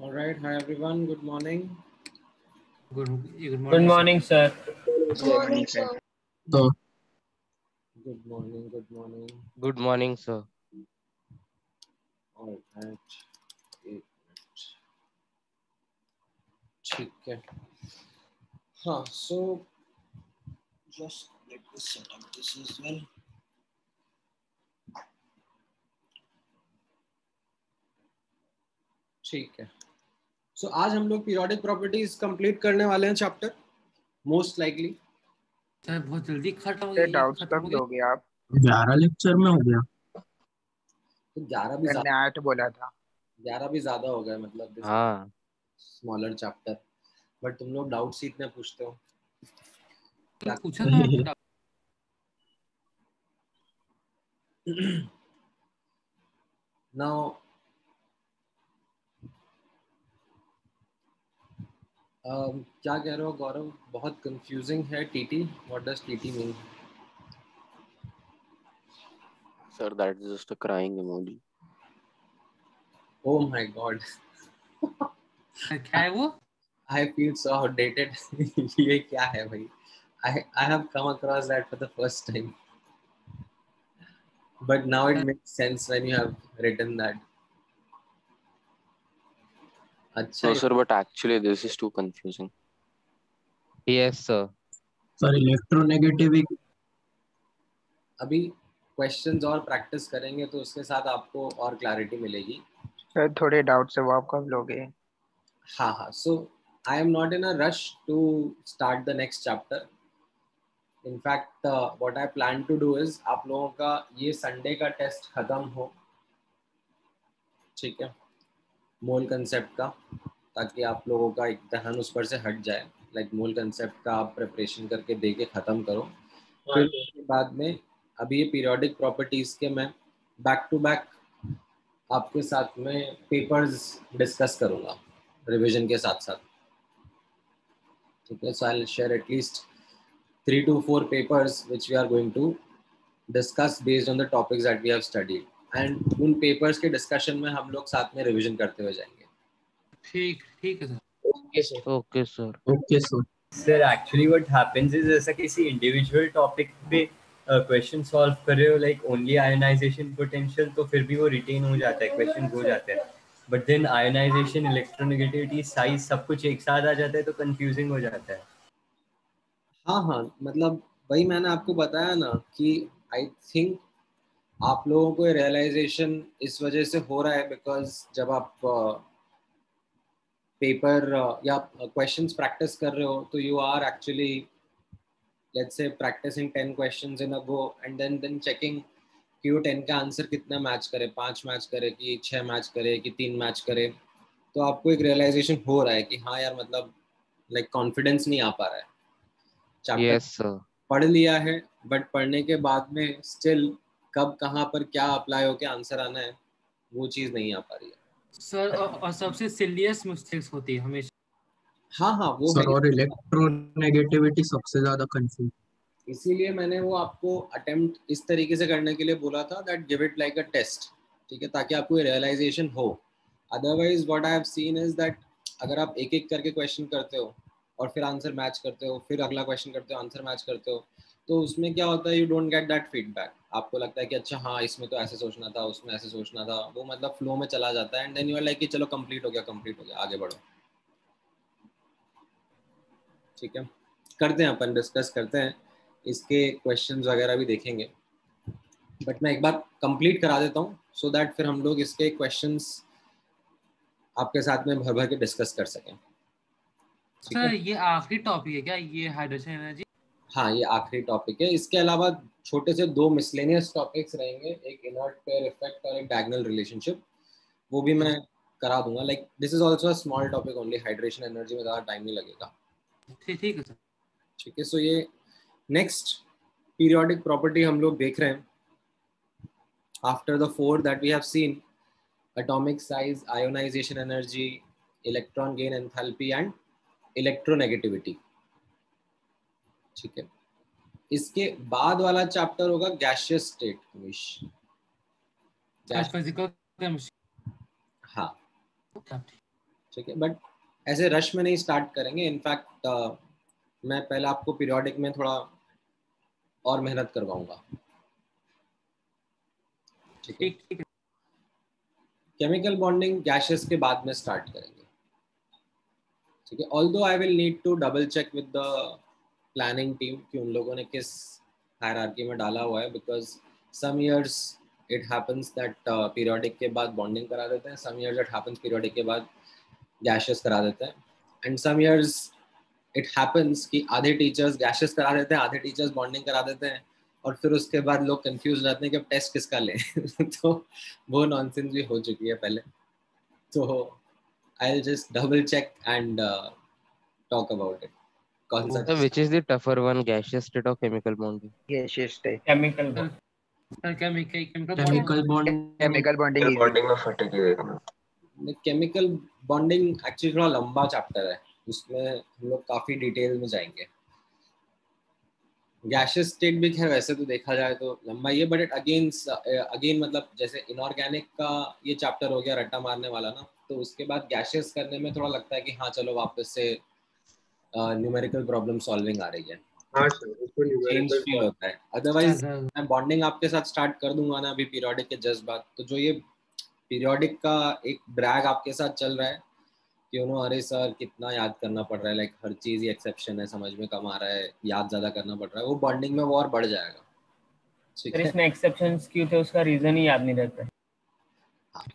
All right. Hi everyone. Good morning. Good Good morning, sir. Good morning, sir. So, Good morning. Good morning. Good morning, sir. All right. एक minute. ठीक है. हाँ. So just let me set up this as well. ठीक है. So आज हम लोग periodic properties complete करने वाले हैं चैप्टर मोस्ट लाइकली. सर बहुत जल्दी खत्म हो सर गया डाउट्स कब दोगे आप? 11 लेक्चर में हो गया। तो 11 भी मैंने 8 बोला था। 11 भी ज्यादा हो गया मतलब हाँ स्मॉलर चैप्टर. बट तुम लोग डाउट सीखने पूछते हो. पूछा था आपको doubt? Now क्या कह रहे हो गौरव? बहुत कंफ्यूजिंग है TT. What does TT mean? sir, that is just a crying emoji. Oh my god. क्या है वो? I feel so outdated. ये क्या है भाई? I have come across that for the first time. But now it makes sense when you have written that. अच्छा. No, sir, but actually this is too confusing. Yes, sir. Sir electronegativity अभी questions और practice करेंगे तो उसके साथ आपको और clarity मिलेगी. सर थोड़े डाउट्स है वो आप कब लोगे? हाँ हाँ. So I am not in a rush to start the next chapter. In fact, what I plan to do is आप लोगों का ये संडे का टेस्ट खत्म हो. ठीक है. मोल कंसेप्ट का, ताकि आप लोगों का एक दहन उस पर से हट जाए. लाइक मोल कंसेप्ट का आप प्रिपरेशन करके दे के ख़त्म करो. फिर उसके बाद में अभी ये पीरियोडिक प्रॉपर्टीज़ के मैं बैक टू बैक आपके साथ में पेपर्स डिस्कस करूँगा रिवीजन के साथ साथ. ठीक है. So I will share at least 3 to 4 papers which we are going to discuss based on the topics that we have studied. And उन papers के discussion में हम लोग साथ में revision करते हुए जाएंगे. ठीक है sir. Okay, sir. Okay, sir. Okay sir. Sir, actually what happens is ऐसा किसी individual topic पे क्वेश्चन सॉल्व कर रहे हो लाइक ओनली आयोनाइजेशन पोटेंशियल तो फिर भी वो रिटेन हो जाता है, क्वेश्चन हो जाते हैं. But then ionization, electronegativity, size सब कुछ एक साथ आ जाता है तो कंफ्यूजिंग हो जाता है. हाँ हाँ. मतलब वही मैंने आपको बताया ना कि आई थिंक आप लोगों को रियलाइजेशन इस वजह से हो रहा है बिकॉज जब आप पेपर या क्वेश्चंस प्रैक्टिस कर रहे हो तो you are actually let's say practicing 10 questions in a go and then checking कि वो 10 का आंसर कितना मैच करे, 5 मैच करे कि 6 मैच करे कि 3 मैच करे. तो आपको एक रियलाइजेशन हो रहा है कि हाँ यार मतलब लाइक कॉन्फिडेंस नहीं आ पा रहा है. Chapter Yes, sir. पढ़ लिया है बट पढ़ने के बाद में स्टिल कब कहाँ पर क्या अप्लाई होके आंसर आना है वो चीज़ नहीं आ पा रही है. सर और सबसे सिलियस मिस्टेक्स होती है हमेशा. हाँ हाँ वो है. सर और इलेक्ट्रोनेगेटिविटी सबसे ज्यादा कंफ्यूज. इसीलिए मैंने वो आपको अटेम्प्ट इस तरीके से करने के लिए बोला था that give it like a test. ठीक है. ताकि आपको रियलाइजेशन हो. Otherwise what I have seen is that अगर आप एक एक करके क्वेश्चन करते हो और फिर आंसर मैच करते हो, फिर अगला क्वेश्चन करते हो, आंसर मैच करते हो, तो उसमें क्या होता है, you don't get that feedback. आपको लगता है कि अच्छा हाँ इसमें तो ऐसे सोचना था, उसमें ऐसे सोचना था. वो मतलब फ्लो में चला जाता है and then you are like कि चलो कंप्लीट हो गया, आगे बढ़ो. ठीक है. करते हैं अपन डिस्कस करते हैं, इसके क्वेश्चंस वगैरह भी देखेंगे. बट मैं एक बार कंप्लीट करा देता हूँ सो दैट फिर हम लोग इसके क्वेश्चंस आपके साथ में भर भर के डिस्कस कर सकें. ठीक सर है. ये आखिरी टॉपिक है क्या, ये हाइड्रोजन एनर्जी? हाँ ये आखिरी टॉपिक है. इसके अलावा छोटे से 2 मिसलेनियस टॉपिक्स रहेंगे, एक इनर्ट पेयर इफेक्ट और एक डायगोनल रिलेशनशिप. वो भी मैं करा दूंगा. Like this is also a small topic only. Hydration energy में ज़्यादा टाइम नहीं लगेगा. ठीक है सर. ठीक है. सो ये नेक्स्ट पीरियोडिक प्रॉपर्टी हम लोग देख रहे हैं. After the 4 that we have seen, atomic size, ionization energy, electron gain enthalpy and electronegativity. ठीक है. इसके बाद वाला चैप्टर होगा गैसियस स्टेट. Physical chemistry. हाँ ठीक है, बट ऐसे रश में नहीं स्टार्ट करेंगे. इनफैक्ट मैं पहले आपको पीरियोडिक में थोड़ा और मेहनत करवाऊंगा. ठीक है. ठीक है. केमिकल बॉन्डिंग गैसेस के बाद में स्टार्ट करेंगे. ठीक है. Although I will need to double check with the planning team कि उन लोगों ने किस हायरार्की में डाला हुआ है, because some years it happens that periodic के बाद बॉन्डिंग करा देते हैं, some years it happens periodic के बाद गैसेस करा देते हैं, and some years it happens कि आधे टीचर्स गैसेस करा देते हैं, आधे टीचर्स बॉन्डिंग करा देते हैं, और फिर उसके बाद लोग कंफ्यूज रहते हैं कि अब टेस्ट किसका लें. तो वो नॉनसेंस भी हो चुकी है पहले. तो I will just double check and talk about it. कौन सा So which is the tougher one, gaseous state or chemical bonding? Gaseous state. Chemical sir chemical chemical bond chemical bonding easy. Bonding में फटेगी देखना. Chemical bonding actually थोड़ा लंबा chapter है, उसमें हम लोग काफी डिटेल में जाएंगे. गैसियस स्टेट भी है वैसे तो देखा जाए तो लंबा ही है, बट इट अगेन मतलब जैसे इनऑर्गेनिक का ये चैप्टर हो गया रट्टा मारने वाला ना, तो उसके बाद गैसियस करने में थोड़ा लगता है कि हाँ चलो वापस से न्यूमेरिकल प्रॉब्लम सॉल्विंग आ रही है. हाँ सर, उसको चेंज न्यूमेरिकल फील होता है. अदरवाइज मैं बॉन्डिंग आपके साथ स्टार्ट कर दूंगा ना अभी पीरियोडिक के जस्ट बाद, तो जो ये पीरियोडिक का एक ड्रैग आपके साथ चल रहा है कि अरे सर कितना याद करना पड़ रहा है, लाइक हर चीज ही एक्सेप्शन है, समझ में कम आ रहा है, याद ज्यादा करना पड़ रहा है, वो बॉन्डिंग में वो और बढ़ जाएगा. ठीक है. इसमें एक्सेप्शंस क्यों थे उसका रीजन ही याद नहीं रहता है.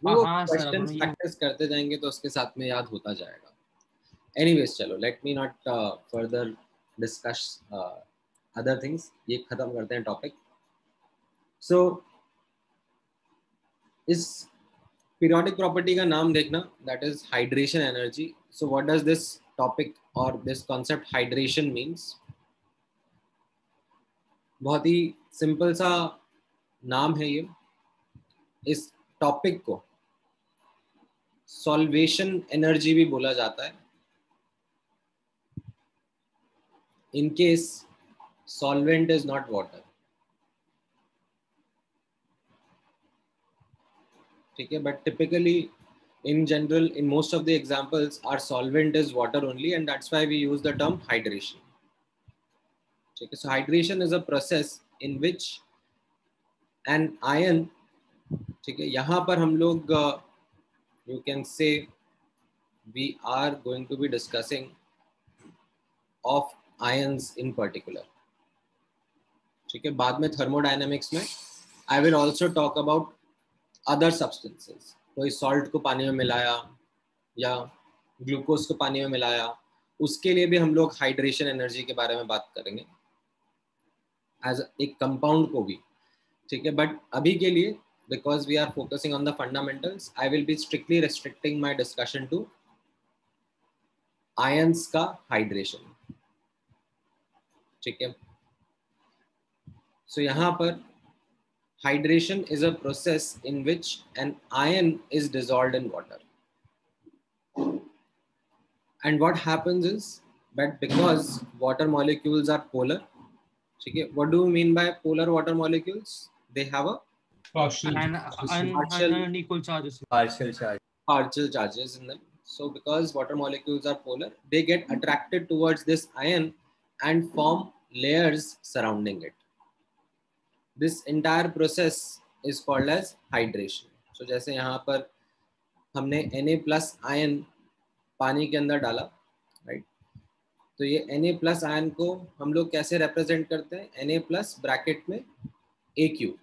वो हाँ सर, क्वेश्चंस प्रैक्टिस करते जाएंगे तो उसके साथ में याद होता जाएगा. एनीवेज चलो, let me not further discuss other things. ये खत्म करते हैं टॉपिक. सो इस पीरियोडिक प्रॉपर्टी का नाम देखना, that is hydration energy. So what does this topic और दिस कॉन्सेप्ट हाइड्रेशन मीन्स? बहुत ही सिंपल सा नाम है ये. इस टॉपिक को सॉल्वेशन एनर्जी भी बोला जाता है. In case solvent is not water. ठीक है, but typically in general in most of the examples our solvent is water only, and that's why we use the term hydration. ठीक है, so hydration is a process in which an ion, ठीक है, यहाँ पर हम लोग you can say we are going to be discussing of ions in particular. ठीक है, बाद में थर्मोडायनेमिक्स में I will also talk about other substances. कोई सॉल्ट को पानी में मिलाया या ग्लूकोज को पानी में मिलाया, उसके लिए भी हम लोग हाइड्रेशन एनर्जी के बारे में बात करेंगे एज एक कंपाउंड को भी. ठीक है, बट अभी के लिए because we are focusing on the fundamentals, I will be strictly restricting my discussion to ions का हाइड्रेशन. ठीक है, so यहाँ पर hydration is a process in which an ion is dissolved in water, and what happens is that because water molecules are polar, ठीक है, what do we mean by polar water molecules? They have a unequal charges. partial charges in them. So because water molecules are polar, they get attracted towards this ion and form layers surrounding it. This entire process is called as hydration. So जैसे यहाँ पर हमने Na+ ion पानी के अंदर डाला, right, तो ये Na+ आयन को हम लोग कैसे रिप्रेजेंट करते हैं? Na+ ब्रैकेट में Aq.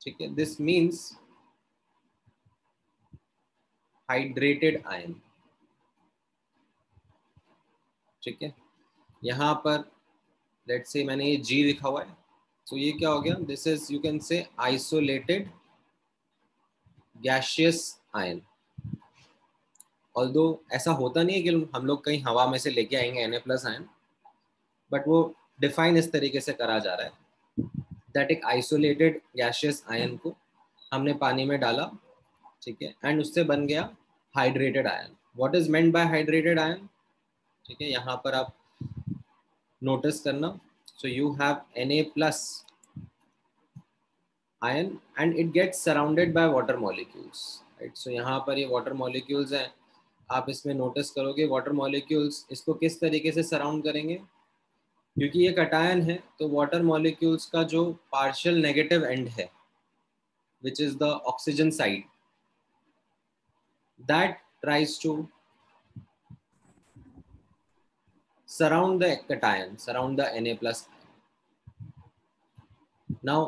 ठीक है, दिस मीन्स हाइड्रेटेड आयन. ठीक है, यहाँ पर लेट्स से मैंने ये G लिखा हुआ है, तो ये क्या हो गया? This is you can say isolated gaseous ion. Although ऐसा होता नहीं है कि हम लोग कहीं हवा में से लेके आएंगे Na+ आयन, बट वो डिफाइन इस तरीके से करा जा रहा है दैट एक आइसोलेटेड गैसियस आयन को हमने पानी में डाला, ठीक है, एंड उससे बन गया hydrated ion. What is meant by hydrated ion? ठीक है, यहाँ पर आप नोटिस करना. So you have Na+ ion and it gets surrounded by water molecules. Right. So यहाँ पर ये वाटर मॉलिक्यूल्स हैं, आप इसमें नोटिस करोगे वाटर मॉलिक्यूल्स इसको किस तरीके से सराउंड करेंगे, क्योंकि ये कटायन है तो वाटर मॉलिक्यूल्स का जो पार्शियल नेगेटिव एंड है which is the oxygen side, that tries to surround the cation, surround the Na plus. Now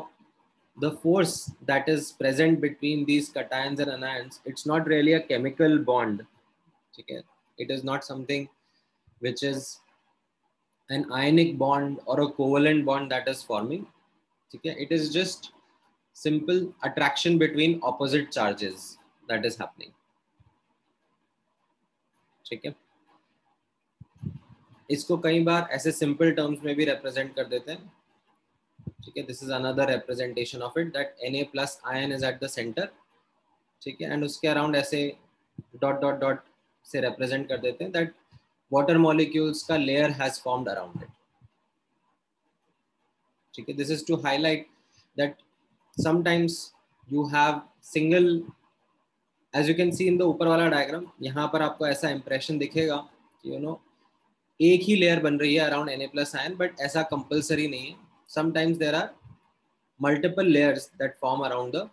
the force that is present between these cations and anions, it's not really a chemical bond. Okay, it is not something which is an ionic bond or a covalent bond that is forming. Okay, it is just simple attraction between opposite charges that is happening. ठीक है, इसको कई बार ऐसे simple terms में भी represent कर देते हैं। ठीक है, this is another representation of it that Na plus ion is at the centre. ठीक है, एंड उसके अराउंड ऐसे डॉट डॉट डॉट से रिप्रेजेंट कर देते हैं दैट वाटर मॉलिक्यूल्स का layer has formed around it. ठीक है, this is to highlight that sometimes you have single, as you can see in the ऊपर वाला डायग्राम, यहाँ पर आपको ऐसा इंप्रेशन दिखेगा कि एक ही लेयर बन रही है around Na plus ion, but ऐसा कंपल्सरी नहीं है। Sometimes there are multiple layers that form around the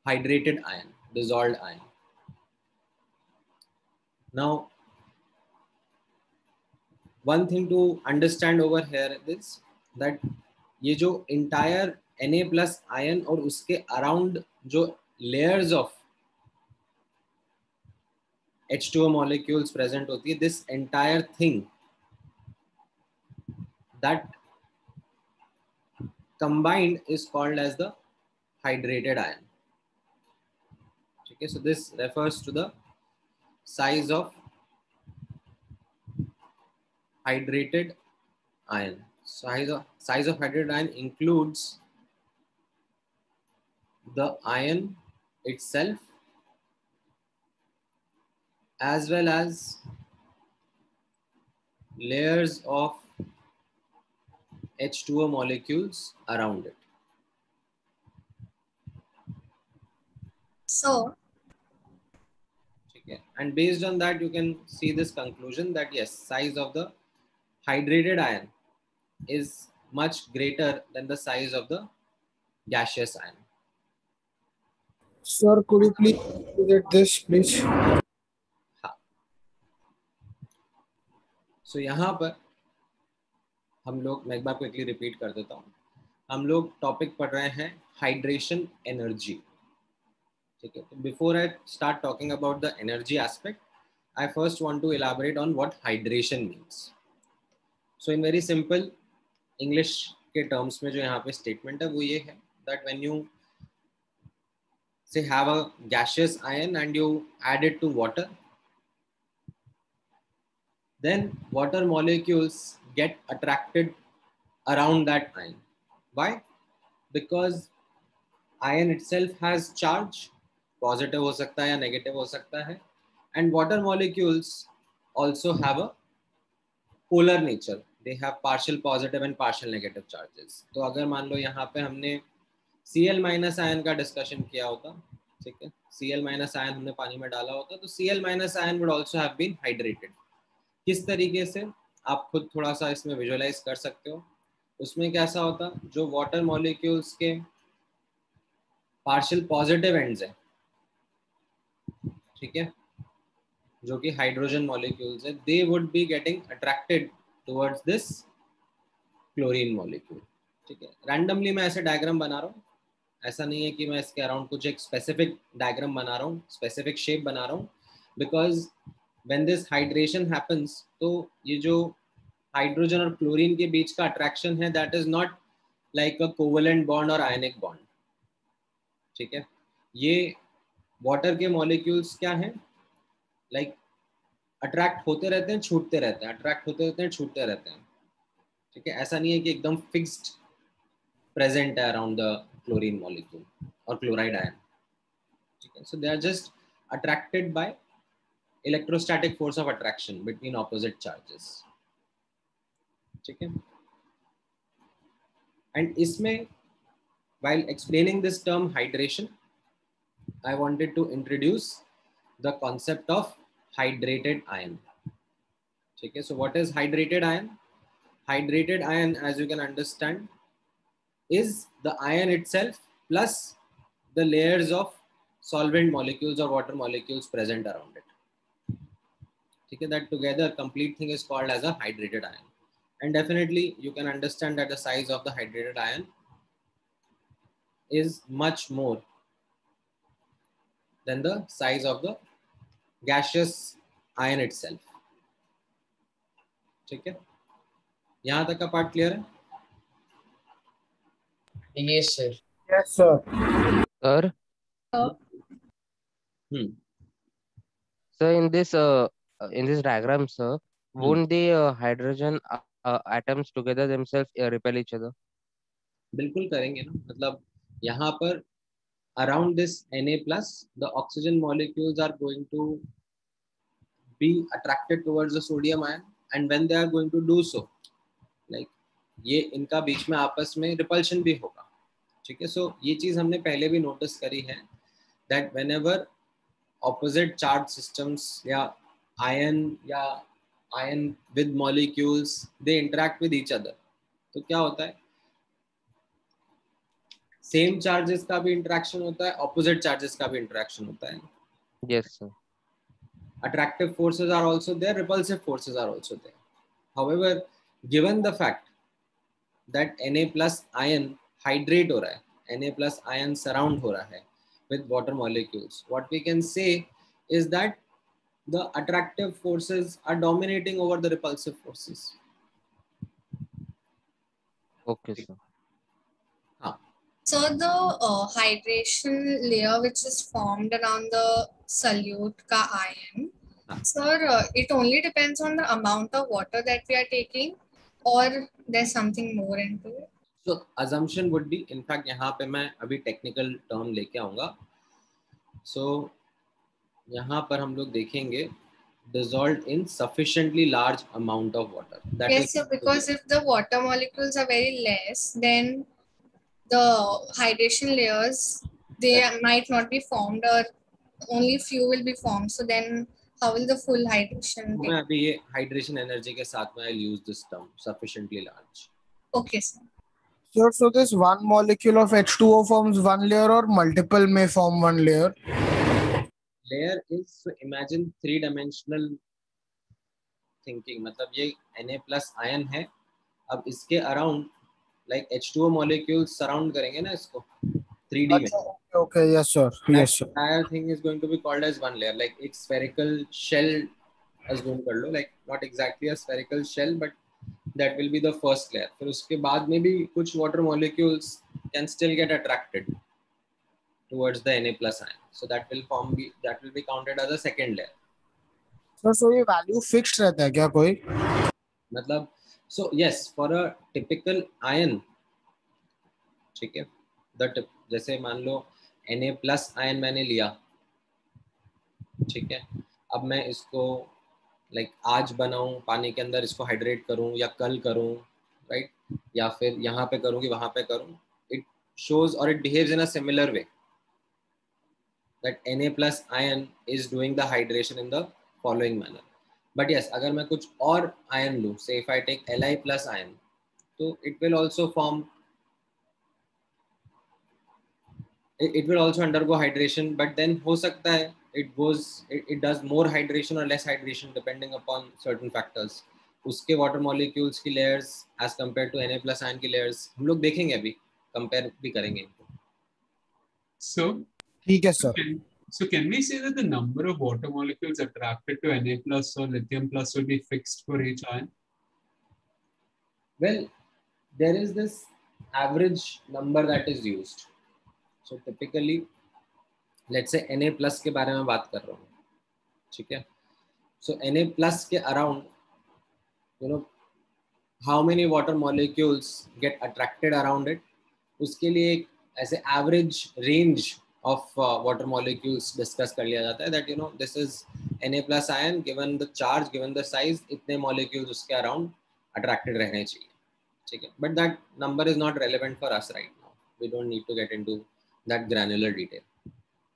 hydrated ion, dissolved ion. Now, one thing to understand over here is that ये जो entire Na plus ion और उसके around जो layers of H2O molecules present होती है, this entire thing that combined is called as the hydrated ion. Okay, so this refers to the size of hydrated ion. Size of hydrated ion includes the ion itself as well as layers of H2O molecules around it. So, okay, and based on that you can see this conclusion that yes, size of the hydrated ion is much greater than the size of the gaseous ion. Sir, could you please repeat this, please? So यहाँ पर हम लोग, मैं एक बार quickly repeat कर देता हूँ, हम लोग टॉपिक पढ़ रहे हैं हाइड्रेशन एनर्जी। ठीक है, तो before I start talking about the energy aspect, I first want to elaborate on what hydration means. So in very simple English के टर्म्स में जो यहाँ पे स्टेटमेंट है वो ये है that when you say have a gaseous ion and you add it to water, then water molecules get attracted around that ion. Why? Because ion itself has charge, positive हो सकता है या negative हो सकता है, and water molecules also have a polar nature. They have partial positive and partial negative charges. तो अगर मान लो यहाँ पे हमने Cl माइनस आयन का डिस्कशन किया होता, ठीक है, Cl माइनस आयन हमने पानी में डाला होता, तो Cl minus ion would also have been hydrated. किस तरीके से आप खुद थोड़ा सा इसमें विजुअलाइज कर सकते हो। उसमें कैसा होता, जो वाटर मॉलिक्यूल्स के पार्शियल पॉजिटिव एंड्स है, ठीक है, जो कि हाइड्रोजन मॉलिक्यूल्स है, they would be getting attracted towards this chlorine molecule. ठीक है, रैंडमली मैं ऐसे डायग्राम बना रहा हूँ, ऐसा नहीं है कि मैं इसके अराउंड कुछ एक स्पेसिफिक डायग्राम बना रहा हूँ, स्पेसिफिक शेप बना रहा हूँ, because when this hydration happens, तो ये जो हाइड्रोजन और क्लोरीन के बीच का अट्रैक्शन है, that is not like a covalent bond और आयनिक बॉन्ड। ठीक है, ये वाटर के मॉलिक्यूल्स क्या हैं, लाइक अट्रैक्ट होते रहते हैं, छूटते रहते हैं, अट्रैक्ट होते रहते हैं, छूटते रहते हैं। ठीक है, ऐसा नहीं है कि एकदम फिक्स्ड प्रेजेंट है अराउंड द क्लोरीन मॉलिक्यूल और क्लोराइड आयन। ठीक है, so they are just attracted by electrostatic force of attraction between opposite charges. ठीक है, एंड इसमें while explaining this term hydration, I wanted to introduce the concept of hydrated ion. Okay, so what is hydrated ion? Hydrated ion, as you can understand, is the ion itself plus the layers of solvent molecules or water molecules present around it. Okay, that together complete thing is called as a hydrated ion. And definitely you can understand that the size of the hydrated ion is much more than the size of the gaseous ion itself. ठीक है, यहाँ तक का part clear है? Yes, sir. Yes, sir. Sir, so in this diagram, sir, won't the hydrogen atoms together themselves repel each other? बिल्कुल करेंगे ना, मतलब यहाँ पर around this Na plus, the oxygen molecules are going to be attracted towards the sodium ion, and when they are going to do so, like ये इनका बीच में आपस में repulsion भी होगा. ठीक है, so ये चीज हमने पहले भी notice करी है that whenever opposite charge systems या ion with molecules they interact with each other, तो क्या होता है, सेम चार्जेस का भी इंटरेक्शन होता है, ऑपोजिट चार्जेस का भी इंटरेक्शन होता है. Yes, sir. Attractive forces are also there, repulsive forces are also there. However, given the fact that Na plus ion hydrate हो रहा है, Na plus ion surround हो रहा है with water molecules, what we can say is that the attractive forces are dominating over the repulsive forces. Okay, sir. So the hydration layer which is formed around the solute ka ion, sir, it only depends on the amount of water that we are taking, or there's something more into it? So assumption would be, in fact यहाँ पे मैं अभी technical term लेके आऊँगा. So यहाँ पर हम लोग देखेंगे dissolved in sufficiently large amount of water. That yes, sir, because if the water molecules are very less, then the hydration layers, they might not be formed, or only few will be formed. So then how will the full hydration be? मैं अभी ये hydration energy के साथ में I'll use this term, sufficiently large. Okay, sir. Sure, so this one molecule of H2O forms one layer or multiple may form one layer? Layer is, so imagine three-dimensional thinking. मतलब ये Na plus ion है, अब इसके around like H2O molecules surround करेंगे ना इसको 3D में. Okay, yes sir. Yes sir. Entire thing is going to be called as one layer, like एक spherical shell assume कर लो, like not exactly a spherical shell, but that will be the first layer. फिर उसके बाद में भी कुछ water molecules can still get attracted towards the Na plus ion, so that will be counted as a second layer. So ये value fixed रहता है क्या कोई? मतलब so yes, for a typical ion, ठीक है, जैसे मान लो Na plus ion मैंने लिया, ठीक है, अब मैं इसको like आज बनाऊं पानी के अंदर, इसको हाइड्रेट करूं या कल करूं, राइट, या फिर यहाँ पे करूं कि वहां पे करूं, it shows or it behaves in a similar way that Na plus ion is doing the hydration in the following manner. But yes, अगर मैं कुछ और ion लूं, say if I take Li plus ion, तो it will also form, it will also undergo hydration, but then हो सकता है it does more hydration or less hydration depending upon certain factors. उसके water molecules की layers as compared to Na plus ion की layers हम लोग देखेंगे, अभी compare भी करेंगे इनको. So ठीक है sir. So can we say that the number of water molecules attracted to Na plus or lithium plus will be fixed for each ion? Well, there is this average number that is used. So typically, let's say Na plus के बारे में बात कर रहा हूँ, ठीक है. So Na plus के around, you know, how many water molecules get attracted around it, उसके लिए एक ऐसे average range of water molecules discuss कर लिया जाता है, that you know this is Na plus ion, given the charge, given the size, इतने molecules उसके around attracted रहने चाहिए, ठीक है. But that number is not relevant for us right now. We don't need to get into that granular detail.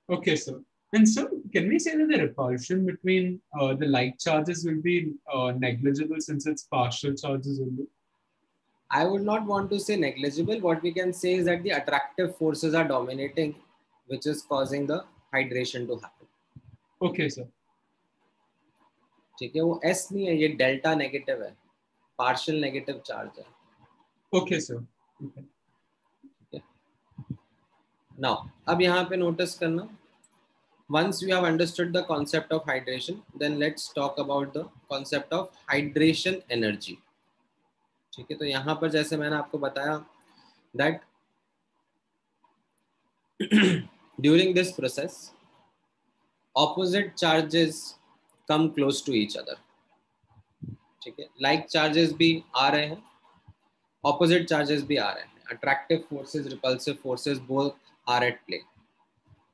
Okay, sir. And so, can we say that the repulsion between the like charges will be negligible since it's partial charges only? I would not want to say negligible. What we can say is that the attractive forces are dominating, which is causing the hydration to happen. Okay, sir. ठीक है, वो S नहीं है, ये delta negative है, partial negative charge है. Okay, sir. Okay. Now, अब यहाँ पे नोटिस करना. Once we have understood the concept of hydration, then let's talk about the concept of hydration energy. ठीक है, तो यहाँ पर जैसे मैंने आपको बताया that during this process, opposite charges come close to each other. ठीक है, like charges भी आ रहे हैं, opposite charges भी आ रहे हैं. Attractive forces, repulsive forces, both are at play.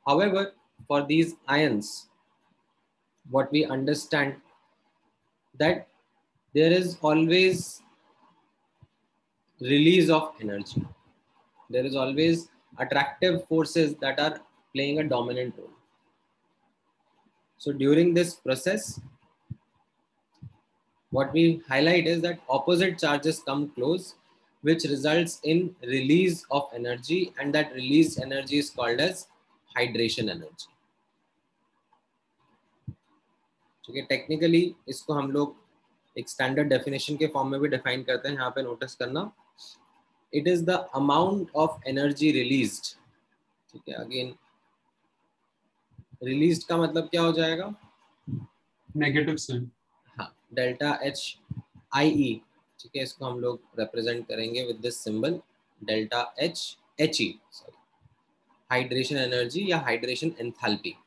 However, for these ions, what we understand that there is always release of energy. There is always attractive forces that are playing a dominant role. So during this process, what we highlight is that opposite charges come close, which results in release of energy, and that released energy is called as hydration energy. ठीक है, technically इसको हम लोग एक standard definition के form में भी define करते हैं. यहाँ पे नोटिस करना, it is the amount of energy released. ठीक है, अगेन रिलीज्ड का मतलब क्या हो जाएगा? Negative sign. हाँ, डेल्टा एच आई ई. ठीक है, इसको हम लोग रिप्रेजेंट करेंगे with this symbol delta H H E, sorry, hydration energy या hydration enthalpy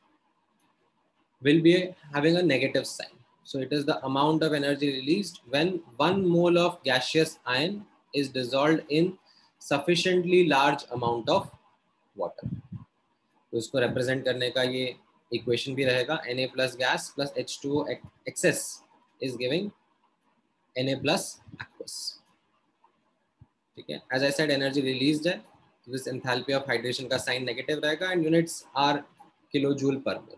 will be having a negative sign. So it is the amount of energy released when 1 mole of gaseous ion is dissolved in sufficiently large amount of water. तो इसको represent करने का ये equation भी रहेगा, Na plus gas plus H2O excess is giving Na plus aqueous. ठीक है, as I said, energy released है, this enthalpy of hydration का sign negative रहेगा and units are kilojoule per mole.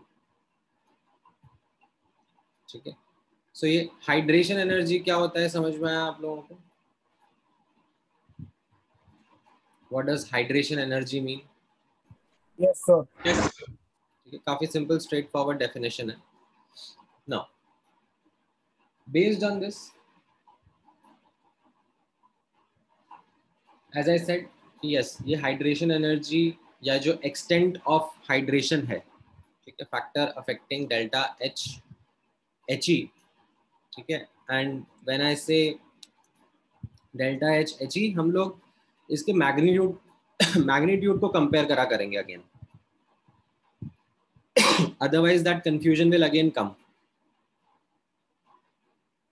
ठीक है, सो ये हाइड्रेशन एनर्जी क्या होता है, समझ में आया आप लोगों को? What does hydration energy mean? Yes sir. ठीक है, काफी सिंपल स्ट्रेट फॉरवर्ड डेफिनेशन है. Now based on this, as I said, yes, ये हाइड्रेशन एनर्जी या जो एक्सटेंट ऑफ हाइड्रेशन है, ठीक है, factor affecting delta H HE, ठीक है, एंड व्हेन आई से डेल्टा एच HE, हम लोग इसके मैग्नीट्यूड को कंपेयर करा करेंगे again, otherwise that confusion will again come.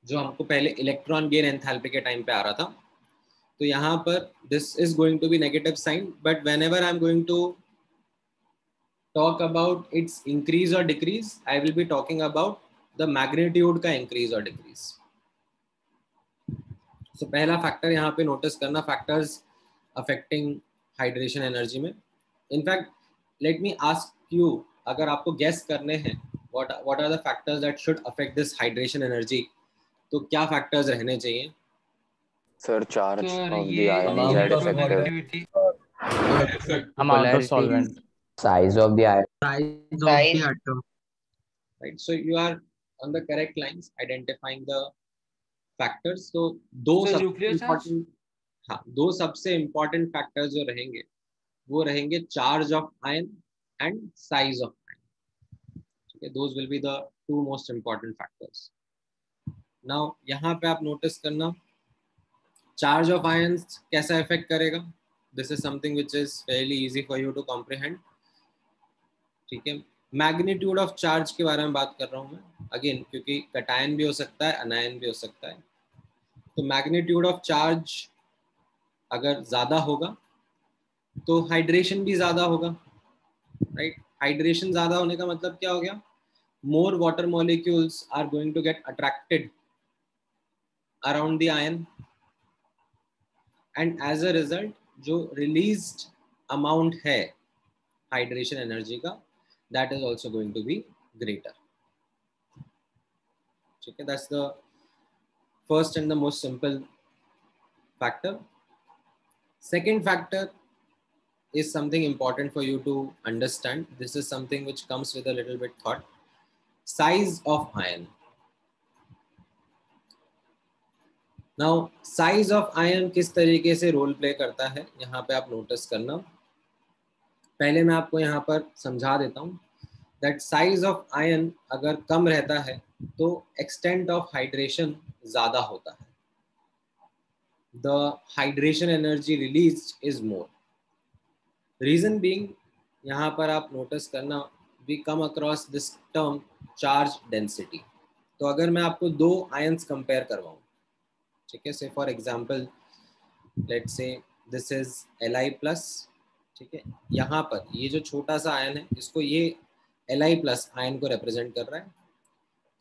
जो हमको पहले इलेक्ट्रॉन गेन एंथैल्पी के टाइम पे आ रहा था, तो यहाँ पर this is going to be negative sign, but whenever I am going to talk about its increase और decrease, I will be talking about the magnitude का इंक्रीज और डिक्रीज. सो पहला फैक्टर यहाँ पे नोटिस करना, फैक्टर्स अफेक्टिंग हाइड्रेशन एनर्जी में. In fact let me ask you, अगर आपको गेस करने हैं what are the factors that should affect this hydration energy, तो क्या फैक्टर्स रहने चाहिए? Sir, charge of the ion, Z effective, amount of solvent, size of the ion, Size of the atom. Right, so you are on the correct lines identifying the factors. So दो सबसे important, हाँ, दो सबसे important factors जो रहेंगे वो रहेंगे charge of ion and size of ion. Okay, those will be the two most important factors. Now यहाँ पे आप notice करना, charge of ions कैसा affect करेगा? This is something which is fairly easy for you to comprehend. ठीक है, magnitude of charge के बारे में बात कर रहा हूँ मैं अगेन, क्योंकि कटायन भी हो सकता है, अनायन भी हो सकता है. तो मैग्नीट्यूड ऑफ चार्ज अगर ज्यादा होगा तो हाइड्रेशन भी ज्यादा होगा, राइट? हाइड्रेशन ज्यादा होने का मतलब क्या हो गया? More water molecules are going to get attracted around the ion, and as a result जो रिलीज्ड अमाउंट है हाइड्रेशन एनर्जी का, that is also going to be greater. Okay, that's the first and the most simple factor. Second factor is something important for you to understand. This is something which comes with a little bit thought. Size of ion. Now, size of ion किस तरीके से role play करता है, यहाँ पे आप notice करना. पहले मैं आपको यहाँ पर समझा देता हूँ that size of ion अगर कम रहता है तो extent of hydration ज़्यादा होता है. The hydration energy released is more. Reason being, यहाँ पर आप नोटिस करना, we come across this term charge density. तो अगर मैं आपको दो ions compare करवाऊँ, ठीक है, say for example, let's say this is Li plus, ठीक है, यहाँ पर ये जो छोटा सा आयन है इसको ये Li plus आयन को represent कर रहा है,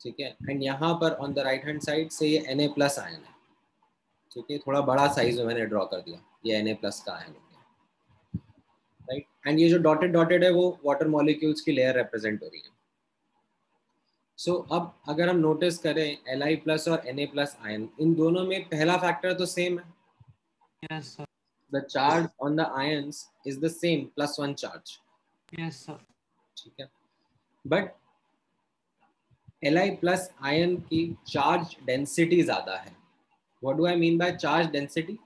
ठीक है, एंड यहाँ पर on the right hand side से ये Na plus आयन है, ठीक है, थोड़ा बड़ा साइज में मैंने ड्रॉ कर दिया, ये Na plus का आयन है, राइट, एंड ये जो डॉटेड डॉटेड है वो वाटर मॉलिक्यूल्स की लेयर रिप्रेजेंट हो रही है. सो अब अगर हम नोटिस करें Li प्लस और Na प्लस आयन, इन दोनों में पहला फैक्टर तो सेम है. Yes, sir. The charge on the ions is the same, +1 charge. Yes, sir. ठीक है, बट Li प्लस आयन की चार्ज डेंसिटी ज्यादा है. What do I mean by charge density?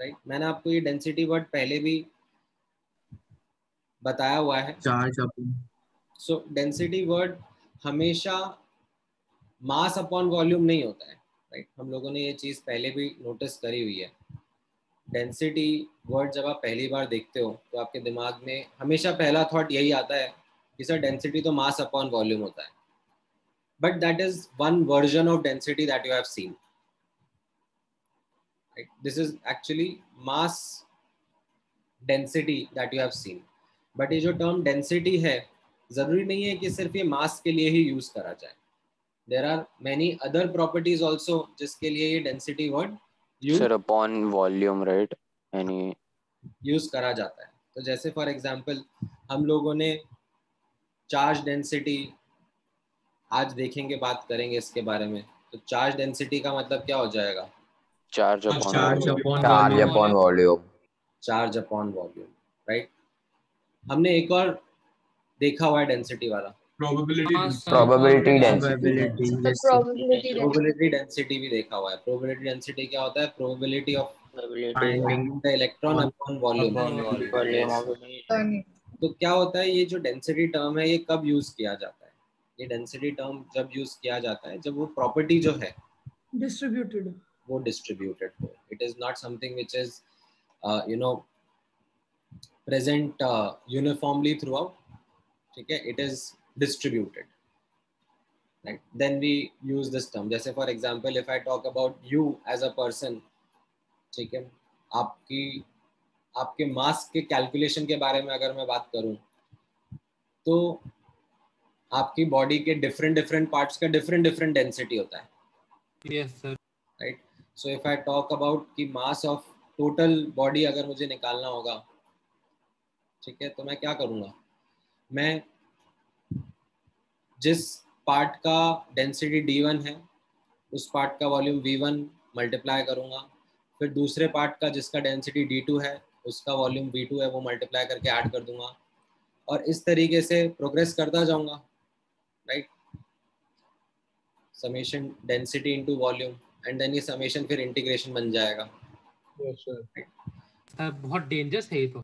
Right? मैंने आपको ये डेंसिटी वर्ड पहले भी बताया हुआ है. Charge upon. So density word हमेशा मास अपॉन वॉल्यूम नहीं होता है, राइट. हम लोगों ने ये चीज पहले भी नोटिस करी हुई है. डेंसिटी वर्ड जब आप पहली बार देखते हो तो आपके दिमाग में हमेशा पहला थॉट यही आता है कि सर डेंसिटी तो मास अपॉन वॉल्यूम होता है, but that is one version of density that you have seen. This is actually mass density that you have seen. But ये जो टर्म डेंसिटी है जरूरी नहीं है कि सिर्फ ये मास के लिए ही यूज करा जाए. There are many other properties also जिसके लिए ये density word Sir, upon volume, right? Any use करा जाता है. तो जैसे फॉर एग्जांपल हम लोगों ने चार्ज डेंसिटी आज देखेंगे, बात करेंगे इसके बारे में. तो चार्ज डेंसिटी का मतलब क्या हो जाएगा? charge upon Charge upon Charge volume. upon volume. Charge upon volume, right. हमने एक और देखा हुआ है डेंसिटी वाला, Probability. हाँ, sir. Probability density. Probability. The Yes, sir. probability probability density भी देखा हुआ है. प्रोबेबिलिटी डेंसिटी क्या होता है? Probability of Finding the electron upon volume. density. तो क्या होता है, ये जो डेंसिटी टर्म है ये कब यूज किया जाता है? ये डेंसिटी टर्म जब यूज किया जाता है जब वो प्रॉपर्टी जो है distributed. वो डिस्ट्रीब्यूटेड हो. It is not something which is you know present uniformly through out. ठीक है, it is distributed. Right? Then we use this term. जैसे for example, if I talk about you as a person, ठीक है, आपके मास के calculation के बारे में अगर मैं बात करूं तो आपकी बॉडी के डिफरेंट पार्ट्स का डिफरेंट डेंसिटी होता है. Yes, sir. Right. So if I talk about कि मास ऑफ टोटल बॉडी अगर मुझे निकालना होगा, ठीक है, तो मैं क्या करूंगा? मैं जिस पार्ट का डेंसिटी D1 है उस पार्ट का वॉल्यूम V1 मल्टीप्लाई करूंगा, फिर दूसरे पार्ट का जिसका डेंसिटी D2 है उसका वॉल्यूम V2 है वो मल्टीप्लाई करके ऐड कर दूंगा, और इस तरीके से प्रोग्रेस करता जाऊंगा, right. Summation density into volume, and then ये समेशन फिर इंटीग्रेशन बन जाएगा. Sir, बहुत डेंजरस है ये तो.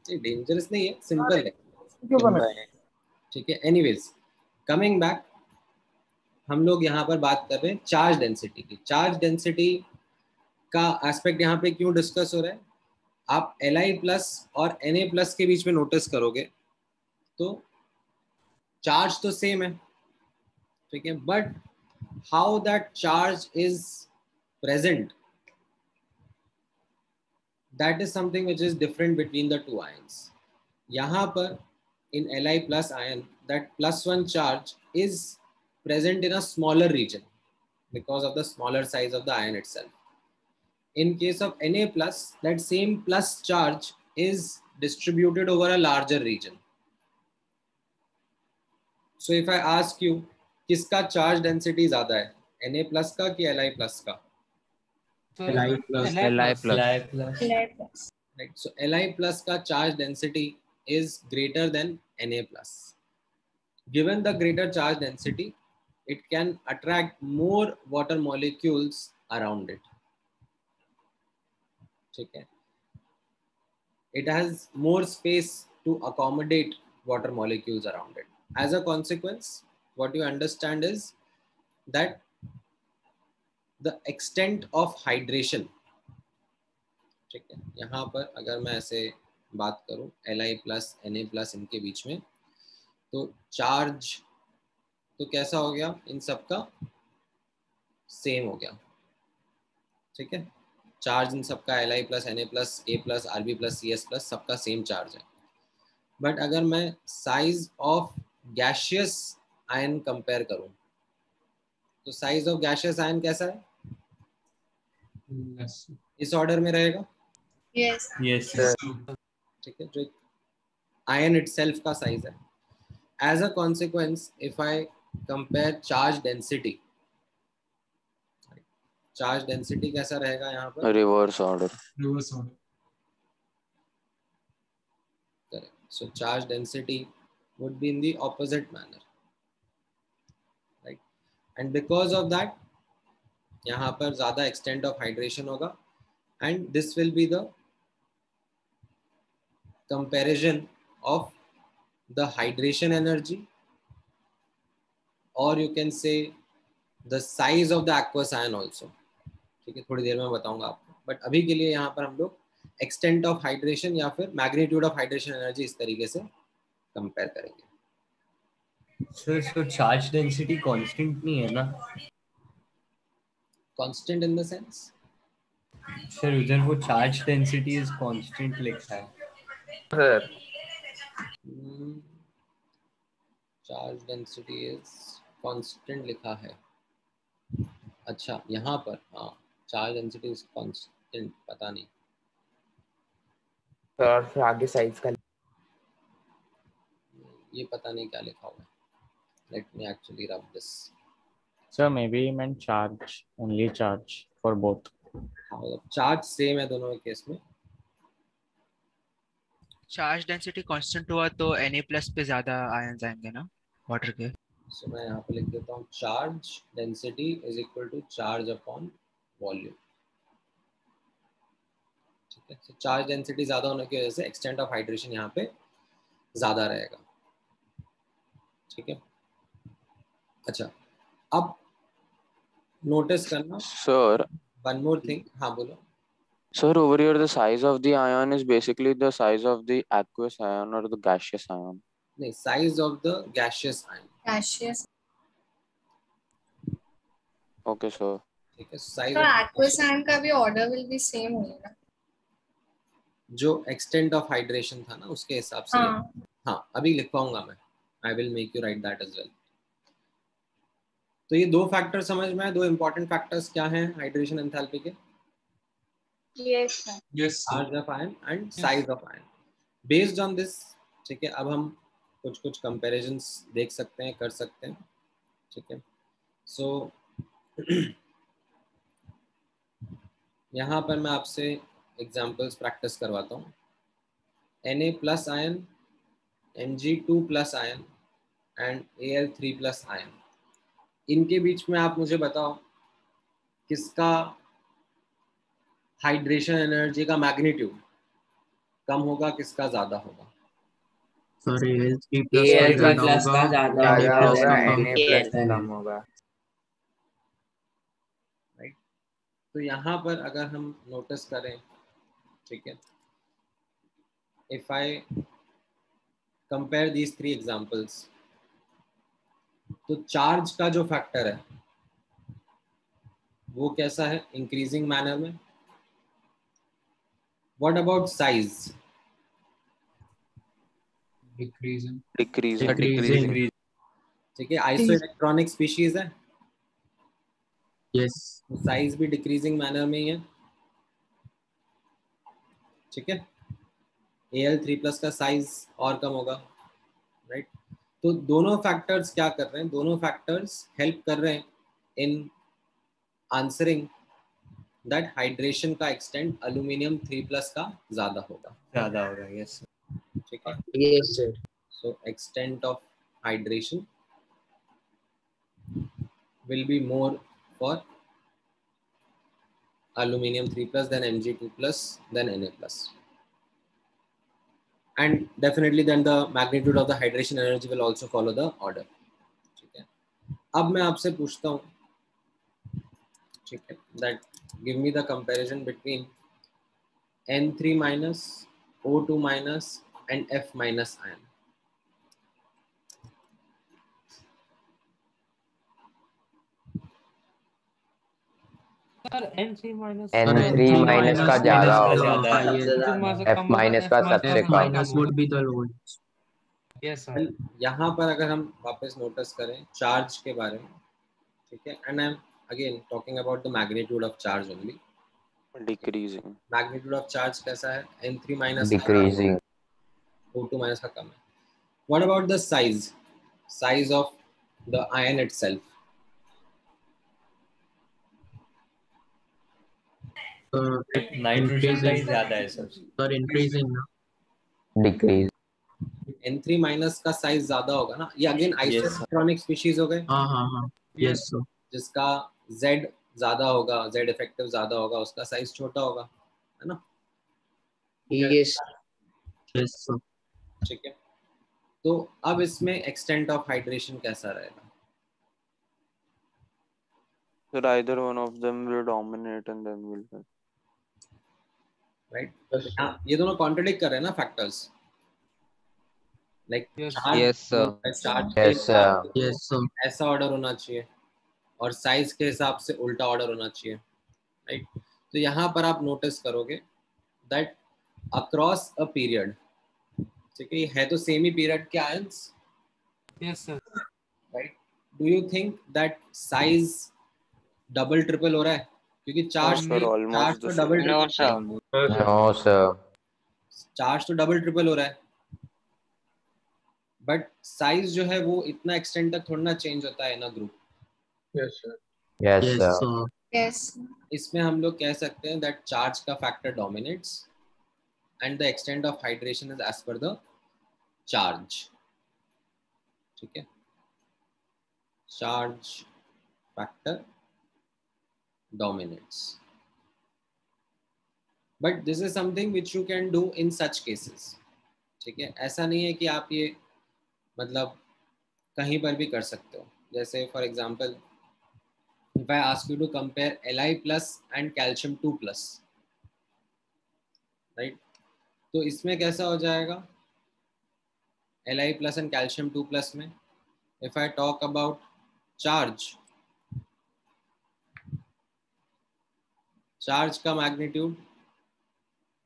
ये डेंजरस नहीं है, सिंपल है. ठीक है, एनीवेज कमिंग बैक, हम लोग यहाँ पर बात कर रहे हैं चार्ज डेंसिटी की. चार्ज डेंसिटी का एस्पेक्ट यहाँ पे क्यों डिस्कस हो रहा है? आप Li प्लस और Na प्लस के बीच में नोटिस करोगे तो चार्ज तो सेम है, ठीक है, but how that charge is present, that is something which is different between the two ions. यहाँ पर in Li plus ion, that +1 charge is present in a smaller region because of the smaller size of the ion itself. In case of Na plus, that same plus charge is distributed over a larger region. So if I ask you किसका charge density ज्यादा है, Na+ का कि Li+ का? Li plus. Right. So Li+ का charge density is greater than Na+. Given the greater charge density, it can attract more water molecules around it. ठीक है? It has more space to accommodate water molecules around it. As a consequence, what you understand is that the extent of hydration, ठीक है, यहाँ पर अगर मैं ऐसे बात करूं Li+ Na+ इनके बीच में, तो चार्ज तो कैसा हो गया, इन सब का सेम हो गया, ठीक है, चार्ज इन सब का Li+, Na+, A+, Rb+, Cs+, सबका सेम चार्ज है. बट अगर मैं size of gaseous ion compare करूं, तो साइज ऑफ गैशियस आयन कैसा है? इस ऑर्डर में रहेगा. Yes. ठीक है, जो आयन इटसेल्फ का साइज है. As a consequence, if I compare charge density कैसा रहेगा यहाँ पर? Reverse order. Correct. So charge density would be in the opposite manner, right? And because of that, यहाँ पर ज़्यादा extent of hydration होगा, and this will be the comparison of the hydration energy, or you can say the size of the aqueous ion also. ठीक है, थोड़ी देर में बताऊंगा आपको, बट अभी के लिए यहाँ पर हम लोग extent of hydration या फिर magnitude of hydration energy इस तरीके से कंपेयर करेंगे. So charge density constant नहीं है ना? Constant in the sense? Sir उधर वो charge density is constant लिखा है. Sir charge density is constant लिखा है. अच्छा, यहाँ पर हाँ, चार्ज डेंसिटी इज कांस्टेंट, पता नहीं सर फिर आगे साइज का ये पता नहीं क्या लिखा हुआ है. Let me actually rub this. Sir, maybe he meant charge, only charge for both. मतलब चार्ज सेम है दोनों के केस में. चार्ज डेंसिटी कांस्टेंट हुआ तो Na+ पे ज्यादा आयंस आएंगे ना वाटर के. सो मैं यहाँ पे लिख देता हूँ, charge density is equal to charge upon volume. ठीक है, so चार्ज डेंसिटी ज्यादा होने की वजह से एक्सटेंट ऑफ हाइड्रेशन यहाँ पे ज्यादा रहेगा. ठीक है, अच्छा अब नोटिस करना सर, वन मोर थिंग. हाँ बोलो. Sir, over here the size of the ion is basically the size of the aqueous ion or the gaseous ion. नहीं, size of the gaseous ion. Gaseous. Okay, sir. ठीक है, size तो aqueous ion का भी order will be same होगा. जो extent of hydration था ना उसके हिसाब से. हाँ, अभी लिखवाऊंगा मैं. I will make you write that as well. तो ये दो फैक्टर समझ में आए. दो इंपॉर्टेंट फैक्टर्स क्या हैं हाइड्रेशन एंथैल्पी के? Yes sir. Yes. Charge of ion and size of ion. Based on this, ठीक है, अब हम कुछ कंपैरिजंस देख सकते हैं, कर सकते हैं. ठीक है, सो यहाँ पर मैं आपसे एग्जांपल्स प्रैक्टिस करवाता हूँ. Na+ ion, Mg2+ ion and Al3+ ion, इनके बीच में आप मुझे बताओ किसका हाइड्रेशन एनर्जी का मैग्नीट्यूड कम होगा, किसका ज्यादा होगा? Al3+ का ज्यादा होगा, Na+ कम होगा. राइट. तो यहाँ पर अगर हम नोटिस करें, ठीक है, if I compare these 3 examples, तो चार्ज का जो फैक्टर है वो कैसा है? इंक्रीजिंग मैनर में. What about size? Decreasing. ठीक है, आइसो इलेक्ट्रॉनिक स्पीशीज है. Yes. साइज भी डिक्रीजिंग मैनर में ही है. ठीक है, Al3+ का साइज और कम होगा, राइट. तो दोनों फैक्टर्स क्या कर रहे हैं, दोनों फैक्टर्स हेल्प कर रहे हैं इन आंसरिंग दैट हाइड्रेशन का एक्सटेंट एल्यूमिनियम 3+ का ज्यादा होगा, यस ठीक है, Yes, sir. so extent of hydration will be more for aluminum 3+ than Mg2+ than Na+, and definitely then the magnitude of the hydration energy will also follow the order. ठीक है, अब मैं आपसे पूछता हूँ, ठीक है, that give me the comparison between N3 minus, O2 minus and F minus ion. Sir N3 minus N3 minus का ज्यादा होगा, F minus का सबसे कम। Minus would be the lowest. Yes sir. यहाँ पर अगर हम वापस नोटिस करें चार्ज के बारे में, ठीक है, and I am again talking about the magnitude of charge only, decreasing, magnitude of charge कैसा है, N3 minus decreasing, O2 minus का कम है. What about the size of the ion itself? Nitrogen का ही ज्यादा है सबसे, सर इंक्रीजिंग ना, decrease, N3 minus का साइज ज्यादा होगा ना, ये अगेन आइसोइलेक्ट्रॉनिक स्पीशीज हो गए, हाँ यस सर, जिसका Z ज्यादा होगा, Z इफेक्टिव ज्यादा होगा, उसका साइज छोटा होगा, है ना, Yes. Yes sir. ठीक है. तो अब इसमें एक्सटेंट ऑफ हाइड्रेशन कैसा रहेगा, so either one of them will dominate and then will help. Right? ये दोनों कॉन्ट्रडिक्ट कर रहे हैं ना factors, like Yes, sir. Charge yes sir, yes sir, ऐसा ऑर्डर होना चाहिए और साइज के हिसाब से उल्टा ऑर्डर होना चाहिए, राइट? तो यहाँ पर आप नोटिस करोगे दैट अक्रॉस अ पीरियड, ठीक है, है तो सेम ही पीरियड के ions, yes sir, right? Do you think that size double triple हो रहा है, क्योंकि चार्ज Sir, almost तो the double same. no sir, charge तो डबल ट्रिपल हो रहा है, बट साइज जो है वो इतना एक्सटेंड तक थोड़ा ना चेंज होता है ना group. yes yes sir, sir, Yes. इसमें हम लोग कह सकते हैं दैट चार्ज का factor dominates and the extent of hydration is as per the charge, ठीक है, charge factor dominates, but this is something which you can do in such cases, ठीक है, ऐसा नहीं है कि आप ये मतलब कहीं पर भी कर सकते हो. जैसे for example if I ask you to compare Li plus and calcium 2 plus, right? तो इसमें कैसा हो जाएगा Li plus and calcium 2 plus में, if I talk about charge का मैग्नीट्यूड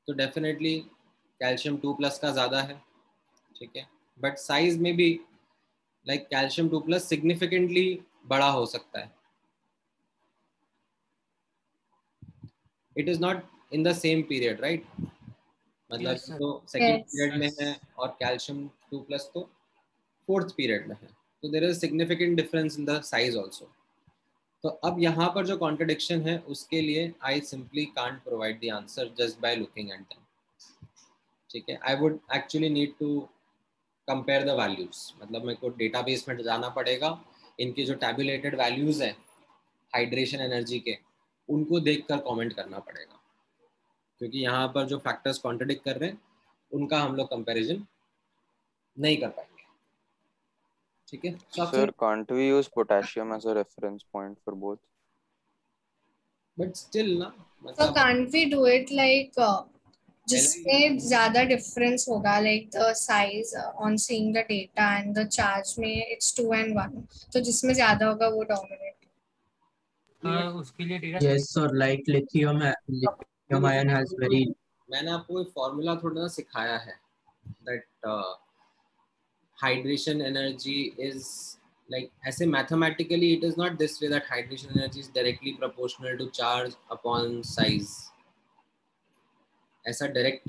तो डेफिनेटली कैल्शियम 2 प्लस का ज़्यादा है, ठीक है, बट साइज में भी लाइक कैल्शियम 2 प्लस सिग्निफिकेंटली बड़ा हो सकता है. It is not in the same period, right? मतलब Yes, sir. तो सेकेंड Yes. पीरियड में है और कैल्शियम 2 प्लस तो फोर्थ पीरियड में है, तो there is significant difference in the size also. तो अब यहाँ पर जो कॉन्ट्रडिक्शन है उसके लिए I simply can't provide the answer just by looking at them, ठीक है. I would actually need to compare the values, मतलब मेरे को डेटाबेस में जाना पड़ेगा, इनके जो टैबुलेटेड वैल्यूज हैं हाइड्रेशन एनर्जी के, उनको देखकर कमेंट करना पड़ेगा, क्योंकि यहाँ पर जो फैक्टर्स कॉन्ट्रडिक्ट कर रहे हैं उनका हम लोग कंपैरिजन नहीं कर पाएंगे, ठीक है. Sir, can't we use potassium as a reference point for both? But still ना, So मतलब can't we do it like जिसमें ज्यादा डिफरेंस होगा, like the size on seeing the data and the charge में it's 2 and 1, तो जिसमें ज्यादा होगा वो dominate. उसके लिए data yes sir, like lithium ion has very, मैंने आपको एक फॉर्मूला थोड़ा सा सिखाया है that hydration energy is like ऐसे mathematically it is not this way that hydration energy is directly proportional to charge upon size. ऐसा डायरेक्ट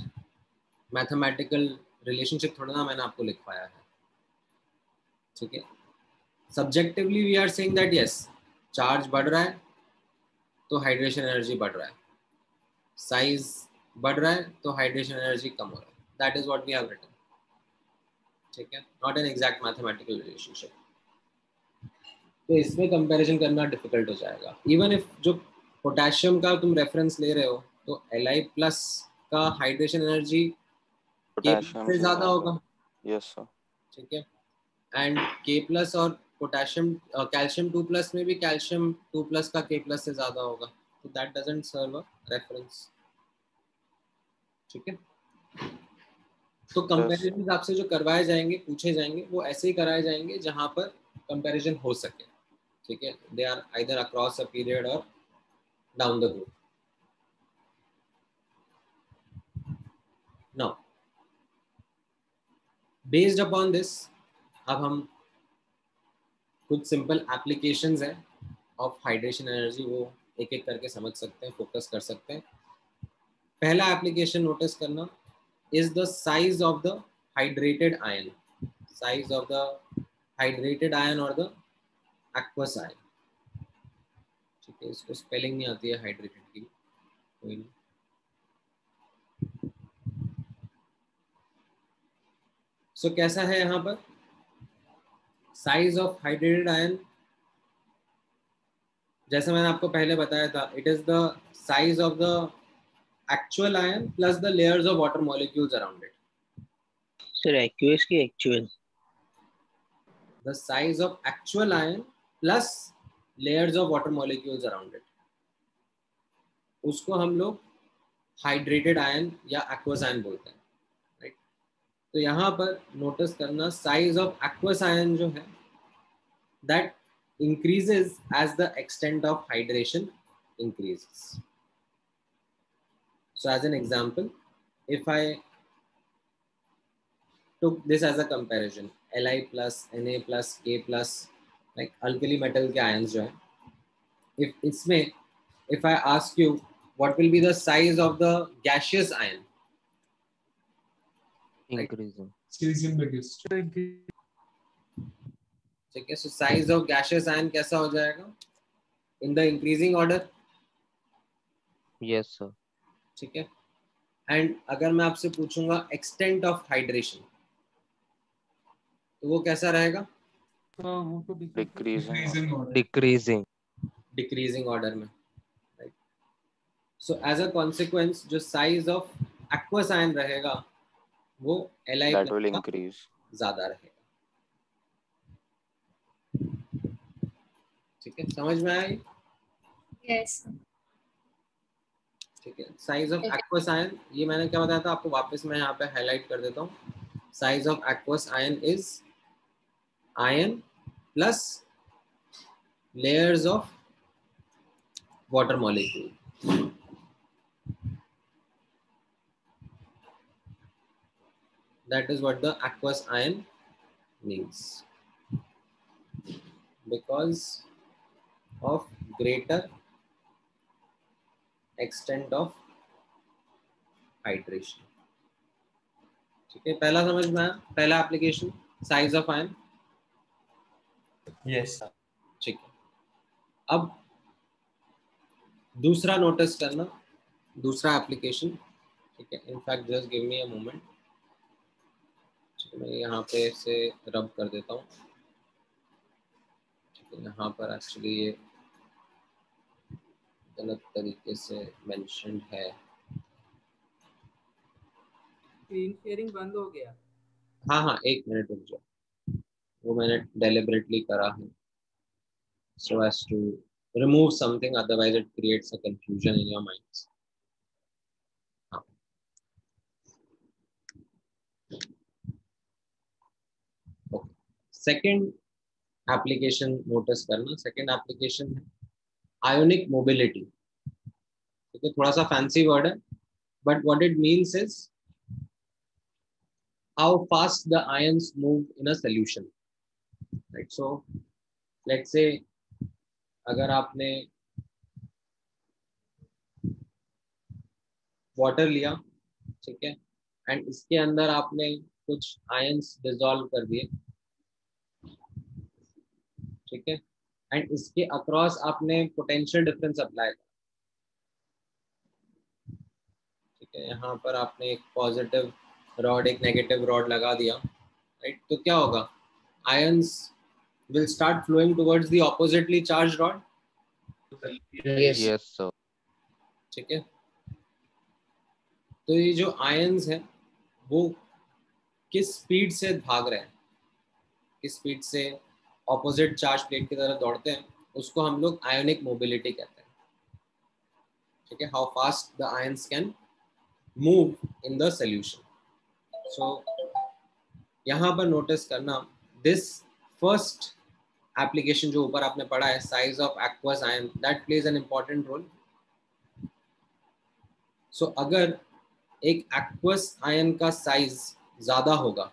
मैथमेटिकल रिलेशनशिप थोड़ा ना मैंने आपको लिखवाया है, ठीक है, subjectively we are saying that yes, charge बढ़ रहा है तो हाइड्रेशन एनर्जी बढ़ रहा है, साइज बढ़ रहा है तो हाइड्रेशन एनर्जी कम हो रहा है. That is what we have written. ठीक है, not an exact mathematical relationship. तो इसमें कंपैरिजन करना डिफिकल्ट हो जाएगा. इवन इफ जो पोटेशियम का तुम रेफरेंस ले रहे हो तो Li+ का हाइड्रेशन एनर्जी K+ से ज्यादा होगा. Yes sir. ठीक है, एंड K+ और पोटेशियम कैल्शियम 2+ में भी कैल्शियम 2+ का K+ से ज्यादा होगा. तो that doesn't serve a reference. ठीक है, तो कंपैरिजन आपसे जो करवाए जाएंगे, पूछे जाएंगे, वो ऐसे ही कराए जाएंगे जहां पर कंपैरिजन हो सके. ठीक है, they are either across a period और down the group. Now based upon this, अब हम कुछ सिंपल एप्लीकेशंस हैं ऑफ हाइड्रेशन एनर्जी, वो एक एक करके समझ सकते हैं, फोकस कर सकते हैं. पहला एप्लीकेशन नोटिस करना is the size of the hydrated ion, size of the hydrated ion or the aqueous ion. ठीक है, इसको स्पेलिंग नहीं आती है हाइड्रेटेड की, कोई नहीं. सो कैसा है यहाँ पर साइज ऑफ हाइड्रेटेड आयन, जैसे मैंने आपको पहले बताया था, it is the size of the actual ion plus the layers of water molecules around it. Sir, aqueous की actual? The size of actual ion plus layers of water molecules around it. उसको हम लोग hydrated ion या aqueous ion बोलते हैं. Right, तो यहाँ पर नोटिस करना साइज ऑफ एक्वस आयन जो है that increases as the extent of hydration increases. So as an example, if I took this as a comparison, Li+, Na+, K+, like alkali metal के ions जो है, if इसमें if I ask you what will be the size of the gaseous ion, increasing. ठीक है, so size of gaseous ion कैसा हो जाएगा? In the increasing order. Yes sir. ठीक है, एंड अगर मैं आपसे पूछूंगा एक्सटेंट ऑफ हाइड्रेशन तो वो कैसा रहेगा? डिक्रीजिंग ऑर्डर में. Right, so as a consequence जो साइज ऑफ एक्वस आयन रहेगा वो Li+ ज्यादा रहेगा. ठीक है, समझ में आया? यस. ठीक है, साइज ऑफ एक्वस आयन, ये मैंने क्या बताया था आपको, वापस मैं यहाँ पे हाईलाइट कर देता हूँ. Size of aqueous ion is ion plus layers of water molecule. That is what the aqueous ion means, because of greater extent of hydration. ठीक है, पहला समझ में आया, पहला application size of ion. Yes sir. ठीक है, अब दूसरा नोटिस करना, दूसरा एप्लीकेशन. ठीक है, in fact just give me a moment, मैं यहाँ पे से रब कर देता हूँ. ठीक है, यहाँ पर एक्चुअली ये गलत तरीके से मेंशन्ड है. स्क्रीन शेयरिंग बंद हो गया. हाँ हाँ, एक मिनट रुक जाओ, वो मैंने डेलिबरेटली करा है so as to remove something, otherwise it creates a confusion in your minds. Okay. Second application notice करना, second application है ionic mobility. ठीक है, थोड़ा सा fancy word है, but what it means is how fast the ions move in a solution. Right, so let's say अगर आपने water लिया, ठीक है, एंड इसके अंदर आपने कुछ आयंस डिसॉल्व कर दिए, ठीक है, एंड इसके अक्रॉस आपने पोटेंशियल डिफरेंस अप्लाई करा, ठीक है, यहाँ पर आपने एक पॉजिटिव रॉड एक नेगेटिव रॉड लगा दिया, राइट, तो क्या होगा, ions will start flowing towards the oppositely charged rod. Yes sir. ठीक है, तो ये जो आयंस है वो किस स्पीड से भाग रहे हैं, किस स्पीड से ऑपोजिट चार्ज प्लेट की तरफ दौड़ते हैं, उसको हम लोग आयोनिक मोबिलिटी कहते हैं, ठीक है, how fast the ions can move in the solution. So यहाँ पर नोटिस करना, दिस फर्स्ट एप्लीकेशन जो ऊपर आपने पढ़ा है, size of aqueous ion, that plays an important role. So अगर एक एक्वस आयन का साइज ज्यादा होगा,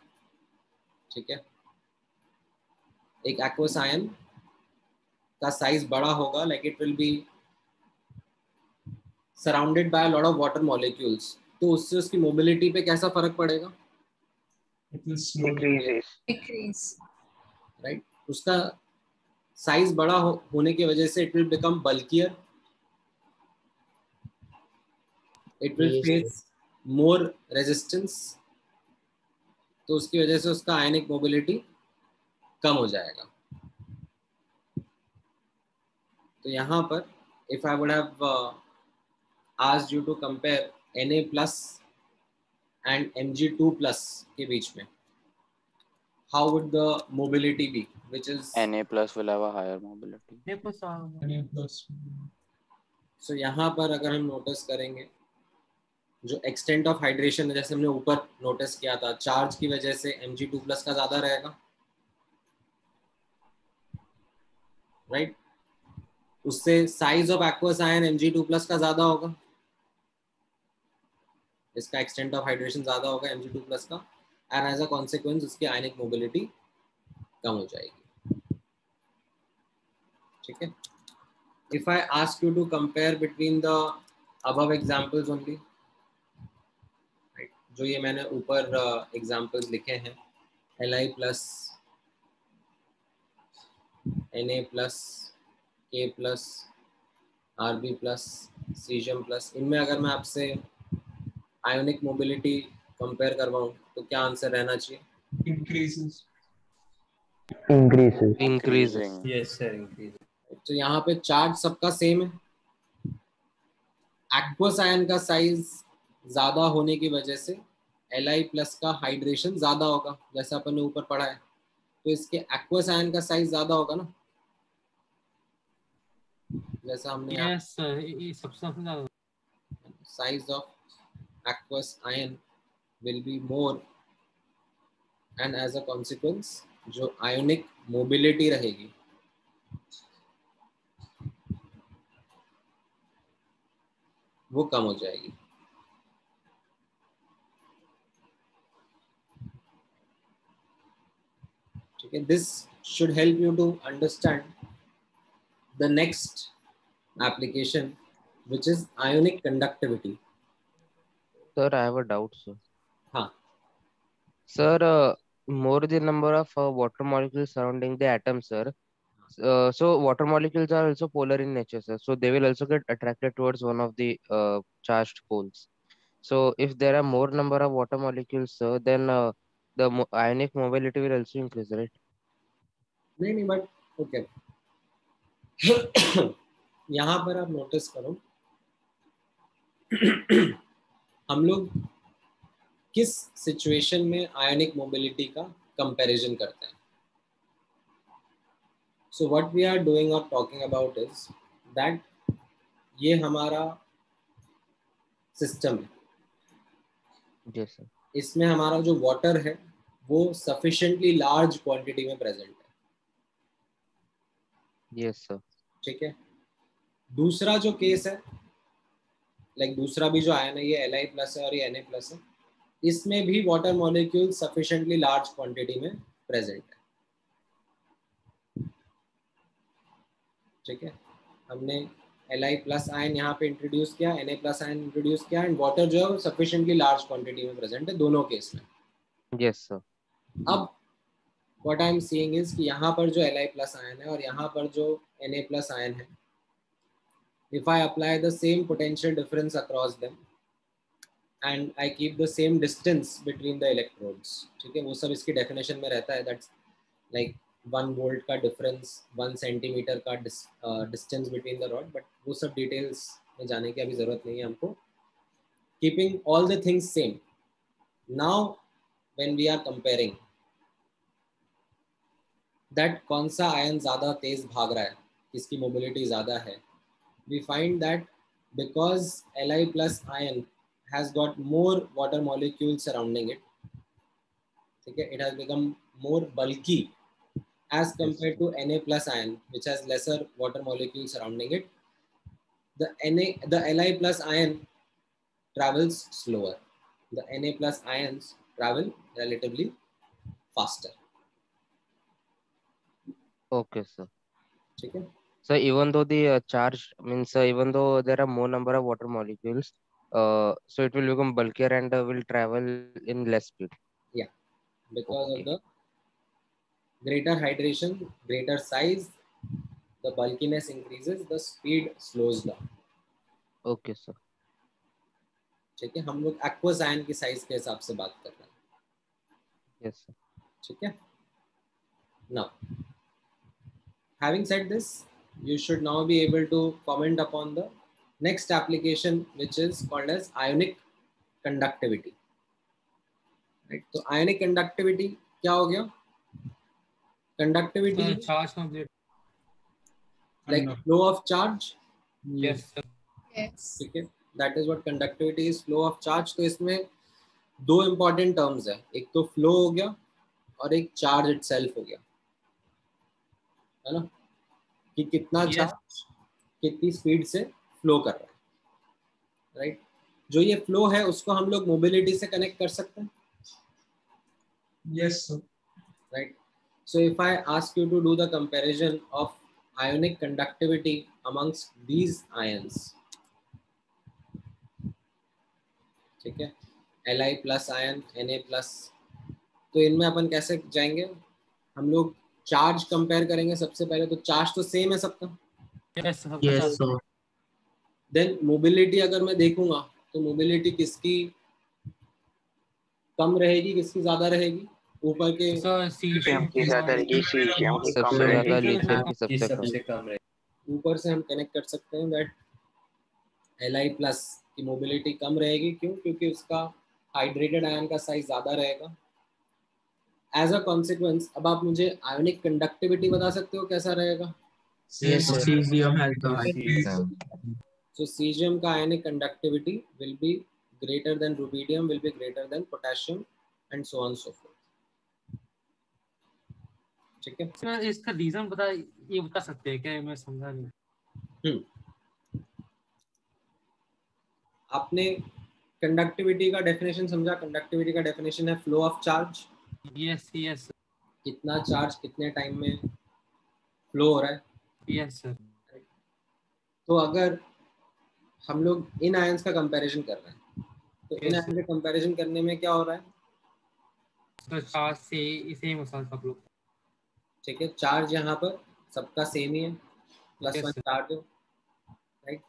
ठीक है, एक एक्वस आयन का साइज बड़ा होगा, like it will be surrounded by lot of water molecules, तो उससे उसकी मोबिलिटी पे कैसा फर्क पड़ेगा, राइट, उसका साइज बड़ा होने की वजह से it will become bulkier, it will face more resistance, तो उसकी वजह से उसका आयनिक मोबिलिटी कम हो जाएगा। तो यहाँ पर if I would have asked you to compare Na+ and Mg2+ के बीच में, how would the mobility be, which is Na+ will have a higher mobility. Na+. So यहाँ पर अगर हम नोटिस करेंगे जो एक्सटेंट ऑफ हाइड्रेशन है, जैसे हमने ऊपर नोटिस किया था, चार्ज की वजह से Mg2+ का ज्यादा रहेगा, राइट, उससे size of aqueous ion Mg2+ का ज्यादा होगा, इसका एक्सटेंट ऑफ हाइड्रेशन ज्यादा होगा Mg2+ का, एंड एज अ कॉन्सिक्वेंस उसकी आयनिक मोबिलिटी कम हो जाएगी, ठीक है। If I ask you to compare between the above examples only, जो ये मैंने ऊपर एग्जांपल्स लिखे हैं, Li+, Na+, K+, Rb+, Cesium+, इनमें अगर मैं आपसे आयोनिक मोबिलिटी कंपेयर करवाऊं तो क्या आंसर रहना चाहिए, Increases. Yes sir, increasing. तो यहाँ पे चार्ज सबका सेम है, एक्वस आयन का साइज ज्यादा होने की वजह से Li+ का हाइड्रेशन ज्यादा होगा, जैसा अपन ने ऊपर पढ़ा है, तो इसके एक्वस आयन का साइज ज्यादा होगा ना, जैसा हमने सबसे ज्यादा size of aqueous ion will be more, and as a consequence जो ionic mobility रहेगी वो कम हो जाएगी, ठीक है। This should help you to understand the next application, which is ionic conductivity. Sir, I have a doubt, sir. हाँ Sir, more the number of water molecules surrounding the atom, sir. So water molecules are also polar in nature, sir. So they will also get attracted towards one of the charged poles. So if there are more number of water molecules, sir, then the ionic mobility will also increase, right? नहीं but okay, यहाँ पर आप notice करो हम लोग किस situation में ionic mobility का कंपैरिजन करते हैं। So what we are doing और टॉकिंग अबाउट इज दैट ये हमारा सिस्टम है, Yes, sir. इसमें हमारा जो वाटर है वो सफिशिएंटली लार्ज क्वांटिटी में प्रेजेंट है, Yes, sir. ठीक है। दूसरा जो केस है, लाइक दूसरा भी जो आयन है ये Li+ है और ये Na+ है, इसमें भी water molecule sufficiently large quantity में प्रेजेंट है, ठीक है। हमने Li+ आयन यहाँ पे इंट्रोड्यूस किया, Na+ आयन इंट्रोड्यूस किया, एंड वाटर जो है सफिशिएंटली लार्ज क्वांटिटी में प्रेजेंट है दोनों केस में। Yes, sir. अब what I am seeing is कि यहाँ पर जो Li plus ion है और यहाँ पर जो Na plus ion है, if I apply the same potential difference across them and I keep the same distance between the electrodes, ठीक है, वो सब इसकी definition में रहता है, that's like 1 volt का difference, 1 centimeter का distance between the rod, but वो सब details में जाने की अभी जरूरत नहीं है हमको. Keeping all the things same, now when we are comparing that कौन सा आयन ज़्यादा तेज भाग रहा है, किसकी मोबिलिटी ज़्यादा है, we find that because Li plus ion has got more water molecules surrounding it, ठीक है, it has become more bulky as compared to Na plus ion which has lesser water molecules surrounding it. The Li plus ion travels slower, the Na plus ions travel relatively faster. Okay, sir. ठीक है. So even though the charge means even though there are more number of water molecules, so it will become bulkier and will travel in less speed. Yeah, because of the greater hydration, greater size, the bulkiness increases, the speed slows down. Okay, sir. ठीक है, हम लोग aqueous ion की size के हिसाब से बात कर रहे हैं. Yes, sir. ठीक है. Now, having said this, you should now be able to comment upon the next application, which is called as ionic conductivity. Right? तो ionic conductivity क्या हो गया? Conductivity charge complete, like flow of charge. yes sir. Yes. ठीक है, that is what conductivity is, flow of charge. तो इसमें दो important terms है, एक तो flow हो गया और एक charge itself हो गया, है ना, कि कितना चार्ज कितनी स्पीड से फ्लो कर रहा है. राइट, जो ये फ्लो है उसको हम लोग मोबिलिटी से कनेक्ट कर सकते हैं. Yes sir. Right, so if I ask you to do the comparison of ionic conductivity amongst these ions, ठीक है, Li plus ion, Na plus, तो इनमें अपन कैसे जाएंगे, हम लोग चार्ज कंपेयर करेंगे सबसे पहले. तो चार्ज तो सेम है सबका. Yes sir. Yes, sir. Then mobility अगर मैं देखूंगा तो मोबिलिटी किसकी कम रहेगी, किसकी ज्यादा रहेगी, ऊपर के लिथियम की ज्यादा रहेगी, सीजियम की कम सबसे ज्यादा रहेगी, लिथियम की सबसे कम रहेगी. ऊपर से हम कनेक्ट कर सकते हैं दैट Li प्लस की मोबिलिटी कम रहेगी. क्यों? क्योंकि उसका हाइड्रेटेड आयन का साइज ज्यादा रहेगा. एज अ कॉन्सिक्वेंस अब आप मुझे आयोनिक कंडक्टिविटी बता सकते हो कैसा रहेगा? Yes, sir. Cesium has the high. So cesium का ionic conductivity will be greater than rubidium, will be greater than potassium, and so on so forth. ठीक है. सर इसका रीजन ये बता सकते हैं क्या? मैं समझा नहीं. आपने कंडक्टिविटी का डेफिनेशन समझा. कंडक्टिविटी का डेफिनेशन है flow of charge. Yes yes. कितना चार्ज कितने टाइम में फ्लो हो रहा है. Yes sir. तो अगर हम लोग इन आयंस का कंपैरिजन कर रहे हैं तो इन आयंस का कंपैरिजन करने में क्या हो रहा है, तो चार्ज से सेम मसाल सब लोग. ठीक है, चार्ज यहाँ पर सबका सेम ही है, +1 चार्ज है. राइट,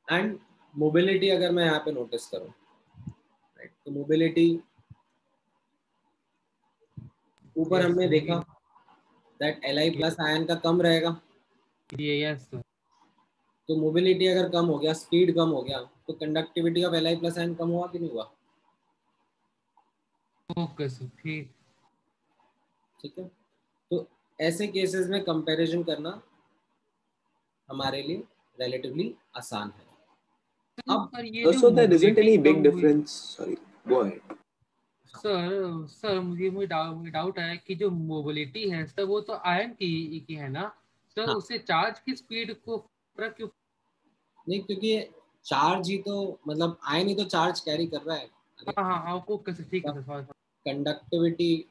एंड मोबिलिटी अगर मैं यहाँ पे नोटिस करूँ, राइट, तो मोबिलिटी ऊपर हमने देखा दैट Li प्लस आयन का कम रहेगा. Yes sir. तो मोबिलिटी अगर कम हो गया, स्पीड कम हो गया, तो conductivity of Li plus ion कम हुआ कि नहीं हुआ? Okay sir. ठीक है. तो ऐसे केसेस में कंपैरिजन करना हमारे लिए रिलेटिवली आसान है. अब so there isn't any big difference. Sorry, go ahead. Sir मुझे डाउट है कि जो मोबिलिटी है सर वो तो आयन की है ना सर. हाँ. उससे चार्ज की स्पीड को फर्क क्यों? नहीं, क्योंकि चार्ज ही तो मतलब आयन ही तो चार्ज कैरी कर रहा है. हाँ आपको कैसे? ठीक है सर. कंडक्टिविटी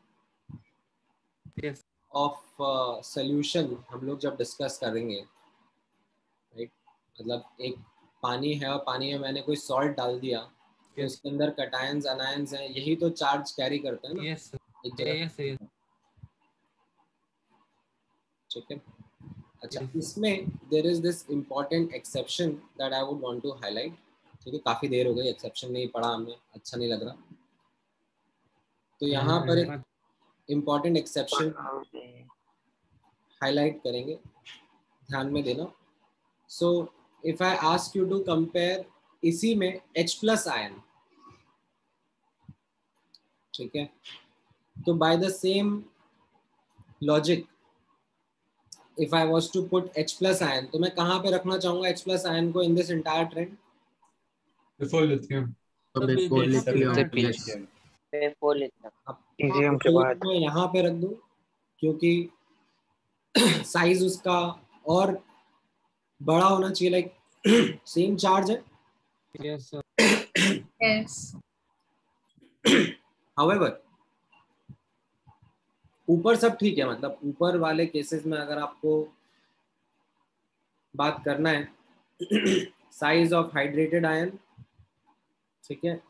ऑफ सॉल्यूशन हम लोग जब डिस्कस करेंगे, राइट, मतलब एक पानी है और पानी में मैंने कोई सॉल्ट डाल दिया तो उसके अंदर कैटायंस अनायंस हैं, यही तो चार्ज कैरी करते हैं ना. Yes sir. ठीक है। अच्छा, इसमें there is this important exception that I would want to highlight. ठीक है, काफी देर हो गई, एक्सेप्शन नहीं पढ़ा हमने, अच्छा नहीं लग रहा। तो यहाँ पर एक इम्पोर्टेंट एक्सेप्शन हाईलाइट करेंगे, ध्यान में देना। So if I ask you to compare इसी में H प्लस आयन, ठीक है, तो by the same logic if I was to put H plus ion, तो मैं कहाँ पे रखना चाहूँगा H plus ion को in this entire trend? Before lithium. Before lithium. Before lithium. Lithium के बाद मैं यहाँ पे रख दूँ क्योंकि साइज उसका और बड़ा होना चाहिए, लाइक सेम चार्ज है। Yes sir. Yes. However, ऊपर सब ठीक है, मतलब ऊपर वाले केसेस में अगर आपको बात करना है साइज ऑफ हाइड्रेटेड आयन, ठीक है,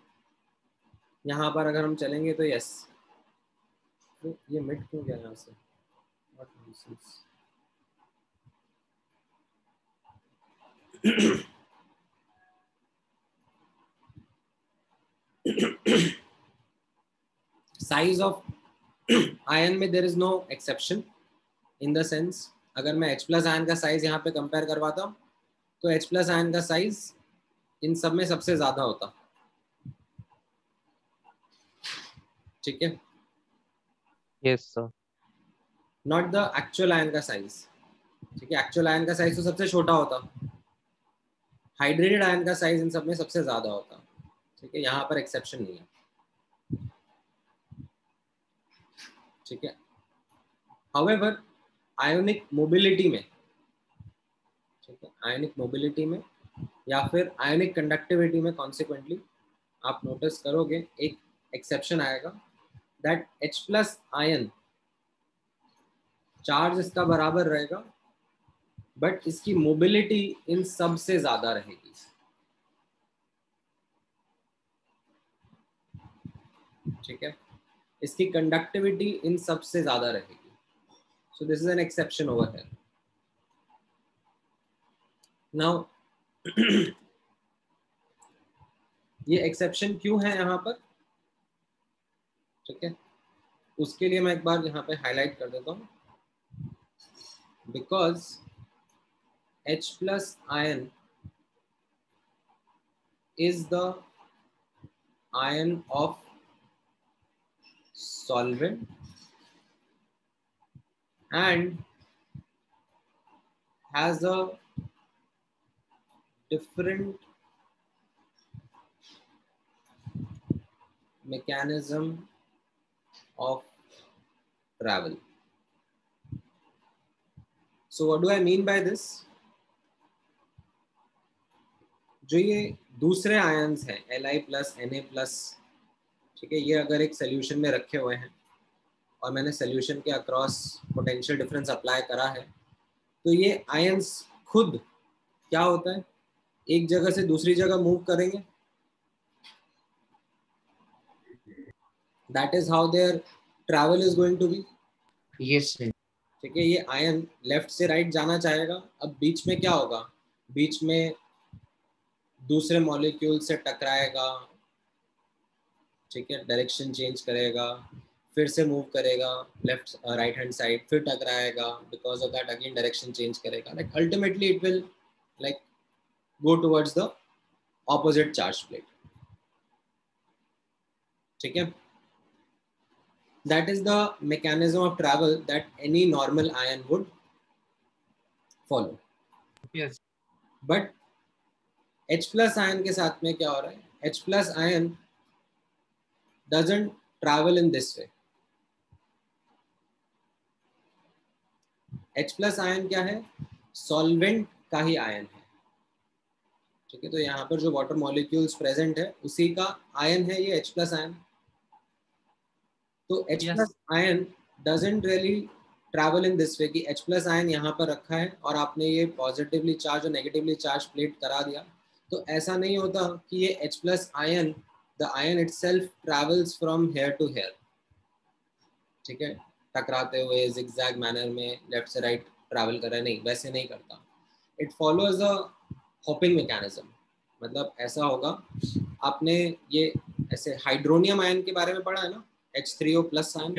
यहाँ पर अगर हम चलेंगे तो यस, तो ये मिड क्यों गया यहाँ से? साइज ऑफ आयन में there is no exception in the sense, अगर मैं H प्लस आयन का साइज यहाँ पे कंपेयर करवाता हूँ तो H प्लस आयन का साइज इन सब में सबसे ज्यादा होता, ठीक है। Yes sir. Not the actual ion का साइज, ठीक है, एक्चुअल आयन का साइज तो सबसे छोटा होता, हाइड्रेटेड आयन का साइज इन सब में सबसे ज्यादा होता, ठीक है, यहाँ पर एक्सेप्शन नहीं है, ठीक है। हाउएवर आयोनिक मोबिलिटी में, ठीक है, आयोनिक मोबिलिटी में या फिर आयोनिक कंडक्टिविटी में कॉन्सिक्वेंटली आप नोटिस करोगे एक एक्सेप्शन आएगा that H plus ion charge इसका बराबर रहेगा बट इसकी मोबिलिटी इन सब से ज्यादा रहेगी, ठीक है, इसकी कंडक्टिविटी इन सब से ज्यादा रहेगी। So this is an exception over here. Now ये एक्सेप्शन क्यों है यहाँ पर, ठीक है, उसके लिए मैं एक बार यहाँ पे हाईलाइट कर देता हूँ। Because H plus ion is the ion of solvent and has a different mechanism of travel. So what do I mean by this? जो ये दूसरे आयन्स हैं Li प्लस Na प्लस, ठीक है, ये अगर एक सोल्यूशन में रखे हुए हैं और मैंने सोल्यूशन के अक्रॉस पोटेंशियल डिफरेंस अप्लाई करा है, तो ये आयन्स खुद क्या होता है, एक जगह से दूसरी जगह मूव करेंगे, that is how their travel is going to be. Yes sir. ठीक है, ये आयन लेफ्ट से राइट जाना चाहेगा, अब बीच में क्या होगा, बीच में दूसरे मॉलिक्यूल से टकराएगा, ठीक है, डायरेक्शन चेंज करेगा, फिर से मूव करेगा लेफ्ट राइट हैंड साइड, फिर टकराएगा, because of that again direction change करेगा, like ultimately it will like go towards the opposite charge plate, ठीक है। That is the mechanism of travel that any normal ion would follow. Yes. But H plus ion के साथ में क्या हो रहा है, H plus ion doesn't travel in this way. H plus ion क्या है, सॉल्वेंट का ही आयन है, ठीक है, तो यहाँ पर जो वाटर मॉलिक्यूल्स प्रेजेंट है उसी का आयन है ये H प्लस आयन। तो H plus ion doesn't really travel in this way कि H प्लस आयन यहाँ पर रखा है और आपने ये पॉजिटिवली चार्ज और नेगेटिवली चार्ज प्लेट करा दिया, तो ऐसा नहीं होता कि ये H plus ion, the ion itself travels from here to here, ठीक है, टकराते हुए zigzag मैनर में लेफ्ट से राइट ट्रैवल कर रहा है, नहीं वैसे नहीं करता. It follows a hopping mechanism. मतलब ऐसा होगा, आपने ये ऐसे हाइड्रोनियम आयन के बारे में पढ़ा है ना, H3O plus ion.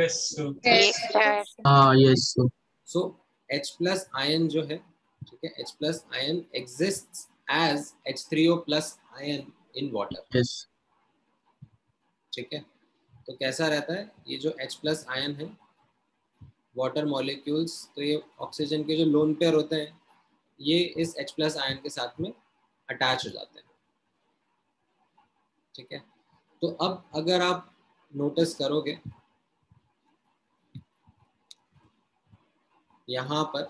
yes sir. So H plus ion जो है, ठीक है, H plus ion exists as H3O plus ion in water. yes ठीक है, तो कैसा रहता है ये जो H प्लस आयन है, वाटर मॉलिक्यूल्स, तो ये ऑक्सीजन के जो लोन पेयर होते हैं ये इस H प्लस आयन के साथ में अटैच हो जाते हैं. ठीक है, तो अब अगर आप नोटिस करोगे यहाँ पर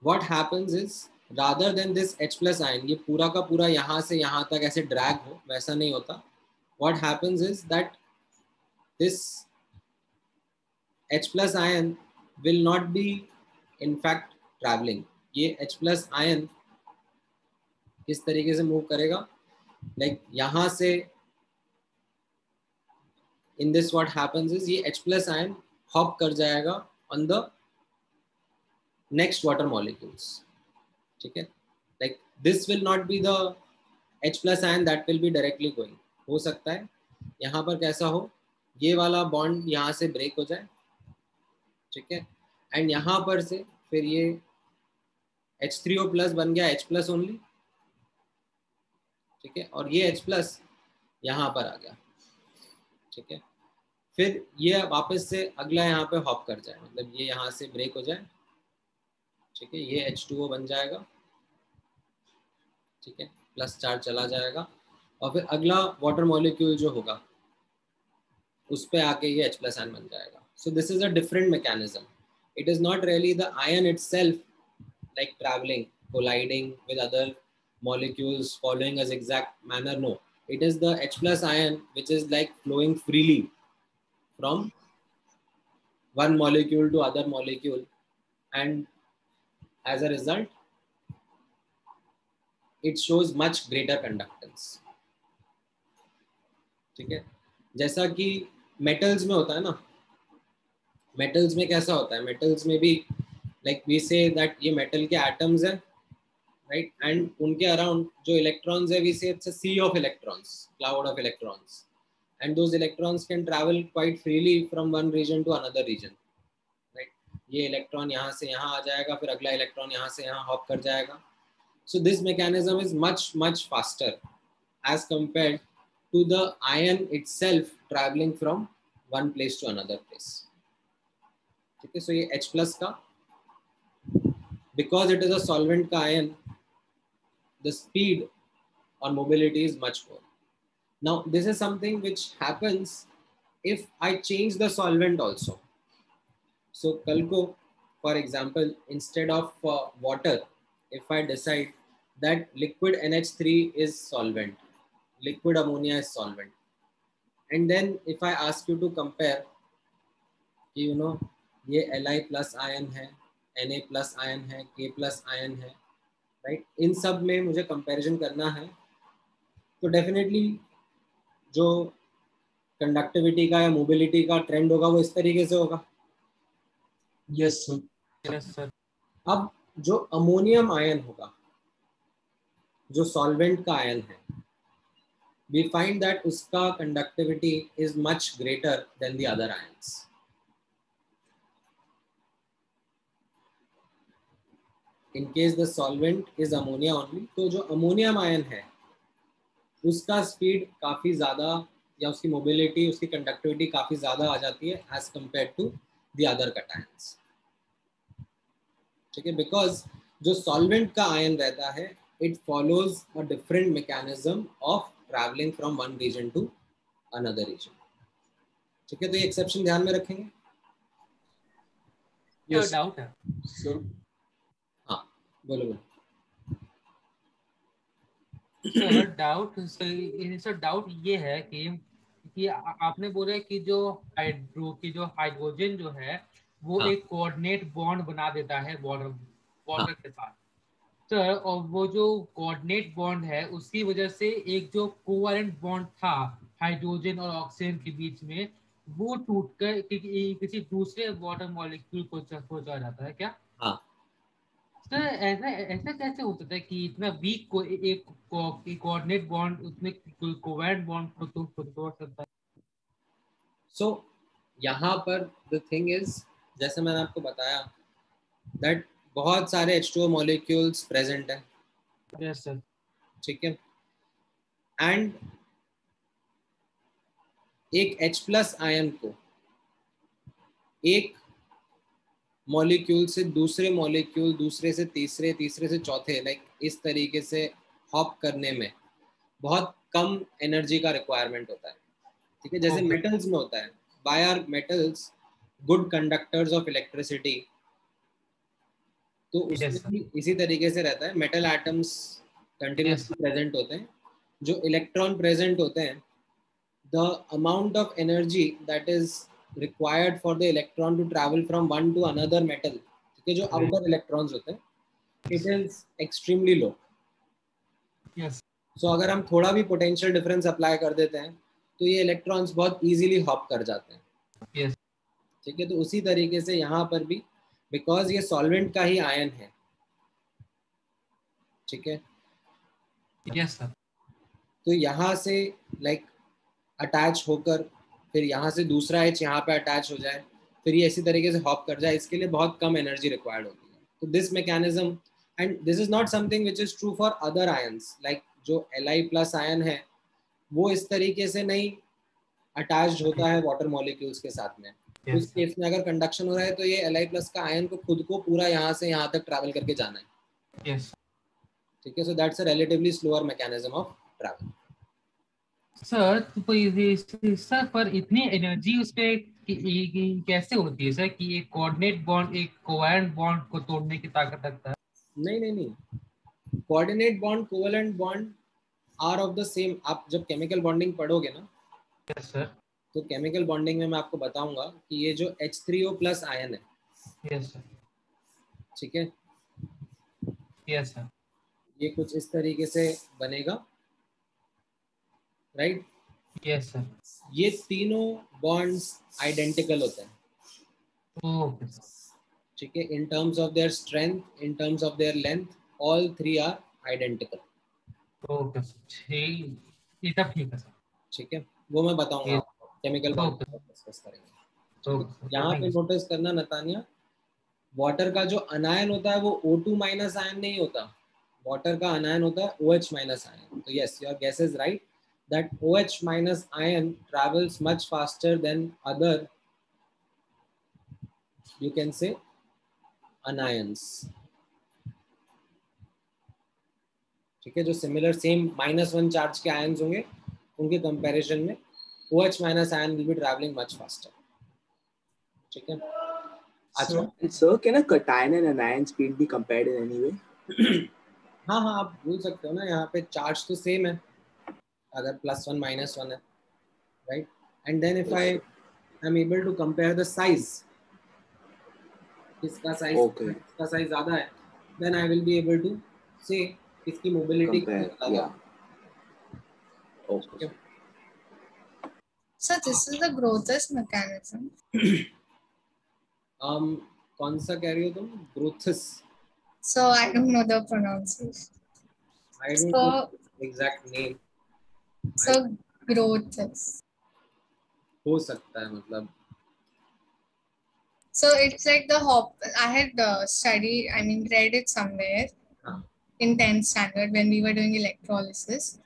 what happens is rather than this H plus ion, ये पूरा का पूरा यहाँ से यहाँ तक ऐसे ड्रैग हो, वैसा नहीं होता. What happens is that this H plus ion will not be in fact traveling. ये H plus ion किस तरीके से मूव करेगा, like यहाँ से in this what happens is ये H plus ion hop कर जाएगा on the next water molecules. ठीक है, like this will not be the H plus ion that will be directly going. हो सकता है यहाँ पर कैसा हो, ये वाला बॉन्ड यहाँ से ब्रेक हो जाए, ठीक है, एंड यहाँ पर से फिर ये H3O प्लस बन गया H प्लस ओनली. ठीक है, और ये H प्लस यहाँ पर आ गया. ठीक है, फिर ये वापस से अगला यहाँ पे हॉप कर जाए, मतलब ये यहाँ से ब्रेक हो जाए. ठीक है, ये H2O बन जाएगा. ठीक है, प्लस चार्ज चला जाएगा और फिर अगला वाटर मॉलिक्यूल जो होगा उस पे आके ये H प्लस आयन बन जाएगा. So this is a different mechanism. It is not really the ion itself like traveling, colliding with other molecules, following a zigzag manner. No, it is the H plus ion which is like flowing freely from one molecule to other molecule, and as a result it shows much greater conductance. ठीक है, जैसा कि metals में होता है ना, metals में कैसा होता है, metals में भी like we say that ये metal के atoms है, right, and उनके around जो electrons है we say it's a sea of electrons, cloud of electrons, and those electrons can travel quite freely from one region to another region, right. ये electron यहाँ से यहाँ आ जाएगा, फिर अगला electron यहाँ से यहाँ hop कर जाएगा. So this mechanism is much faster as compared to the ion itself traveling from one place to another place. ठीक है, so ये H plus का, because it is a solvent ka ion, the speed or mobility is much more. Now this is something which happens if I change the solvent also. So kal ko, for example, instead of water, if I decide that liquid NH3 is solvent, liquid ammonia is solvent, and then if I ask you to compare, you know, ये Li plus ion है, Na plus ion है, K plus ion है, right, इन सब में मुझे comparison करना है, तो डेफिनेटली जो कंडक्टिविटी का या मोबिलिटी का ट्रेंड होगा वो इस तरीके से होगा. Yes sir. अब जो अमोनियम आयन होगा, जो सॉल्वेंट का आयन है, वी फाइंड दैट उसका conductivity is much greater than the other ions. In case the solvent is ammonia only, तो जो अमोनियम आयन है उसका स्पीड काफ़ी ज़्यादा, या उसकी मोबिलिटी, उसकी कंडक्टिविटी काफ़ी ज़्यादा आ जाती है as compared to the other cations. ठीक है, बिकॉज जो सॉल्वेंट का आयन रहता है it follows a different mechanism of travelling from one region to another region. ठीक है, तो ये एक्सेप्शन ध्यान में रखेंगे. यस डाउट है सर. बोलो. सर डाउट ये है कि आपने बोला कि जो हाइड्रोजन जो है वो हाँ. एक कोऑर्डिनेट बॉन्ड बना देता है वाटर के साथ. सर, और वो जो कोऑर्डिनेट बॉन्ड है उसकी वजह से एक जो कोवैलेंट बॉन्ड था हाइड्रोजन और ऑक्सीजन के बीच में वो टूट कर किसी दूसरे वाटर मॉलिक्यूल को पहुंचा जाता है क्या? हाँ सर ऐसा ऐसा कैसे हो सकता है कि इतना वीक को एक कोऑर्डिनेट बॉन्ड उसमें कोवैलेंट बॉन्ड को तोड़ सकता है? सो यहाँ पर द थिंग इज, जैसे मैंने आपको बताया दैट बहुत सारे H2O मॉलिक्यूल्स प्रेजेंट हैं. Yes sir. ठीक है. एंड एक H+ आयन को एक मॉलिक्यूल से दूसरे मॉलिक्यूल, दूसरे से तीसरे, तीसरे से चौथे, लाइक इस तरीके से हॉप करने में बहुत कम एनर्जी का रिक्वायरमेंट होता है. ठीक है. जैसे मेटल्स में होता है. Why are metals good conductors of electricity, तो उसमें भी इसी तरीके से रहता है. मेटल एटम्स कंटिन्यूसली प्रेजेंट होते हैं. जो इलेक्ट्रॉन प्रेजेंट होते हैं, the amount of energy that is required for the electron to travel from one to another metal, ठीक है, जो outer electrons होते हैं, it is extremely low. Yes. So अगर हम थोड़ा भी potential difference apply कर देते हैं तो ये electrons बहुत easily hop कर जाते हैं. Yes. ठीक है. तो उसी तरीके से यहाँ पर भी, because ये solvent का ही आयन है. ठीक है. Yes sir. तो यहाँ से like अटैच होकर फिर यहाँ से दूसरा H यहाँ पे अटैच हो जाए, फिर ये इसी तरीके से हॉप कर जाए, इसके लिए बहुत कम एनर्जी रिक्वायर्ड होती है. तो this mechanism, and this is not something which is true for other ions, like जो Li+ आयन है वो इस तरीके से नहीं अटैच्ड होता है वाटर मॉलिक्यूल्स के साथ में. तो इस केस में अगर कंडक्शन हो रहा है तो ये Li+ का आयन को खुद को पूरा यहाँ से यहाँ तक ट्रैवल करके जाना है. Yes. ठीक है. So that's a relatively slower mechanism of travel. Sir sir पर इतनी एनर्जी उस पे कैसे होती है सर कि एक कोऑर्डिनेट बॉन्ड एक कोवैलेंट बॉन्ड को तोड़ने की ताकत रखता है? नहीं. Coordinate bond, covalent bond are of the same. आप जब केमिकल बॉन्डिंग पढ़ोगे ना, यस सर, तो केमिकल बॉन्डिंग में मैं आपको बताऊंगा कि ये जो H3O+ आयन है, यस सर, ठीक है, यस सर, ये कुछ इस तरीके से बनेगा, राइट? Yes sir. ये तीनों बॉन्ड्स आइडेंटिकल होते हैं. Okay sir. ठीक है. In terms of their strength, in terms of their length, all three are identical. Okay sir. ठीक, ये सब ठीक है सर. ठीक है. वो मैं बताऊंगा केमिकल बॉन्डिंग डिस्कस करेंगे. तो यहाँ पे नोटिस करना नतानिया, वाटर का जो अनायन होता है वो O2- आयन नहीं होता. वाटर का अनायन होता है OH- आयन. तो yes, your guess is right that OH- ion travels much faster than other, you can say, anions. ठीक है. जो सिमिलर सेम -1 चार्ज के आयन्स होंगे उनके कंपैरिजन में OH- ion will be traveling much faster. ठीक है. अच्छा, sir, can a cation and anion speed be compared in any way? हाँ आप बोल सकते हो ना. यहाँ पे चार्ज तो सेम है अगर +1 -1 है, right? And then if I am able to compare the size, किसका साइज, किसका साइज ज़्यादा है, then I will be able to say किसकी मोबिलिटी ज़्यादा है. Okay. So this is the Groth's mechanism. कौन सा कह रही हो तुम? Groth's. So I don't know the pronunciation. I don't know the exact name. So Groth's. हो सकता है, मतलब. So it's like the hop. I had studied, I mean, read it somewhere in 10th standard when we were doing electrolysis.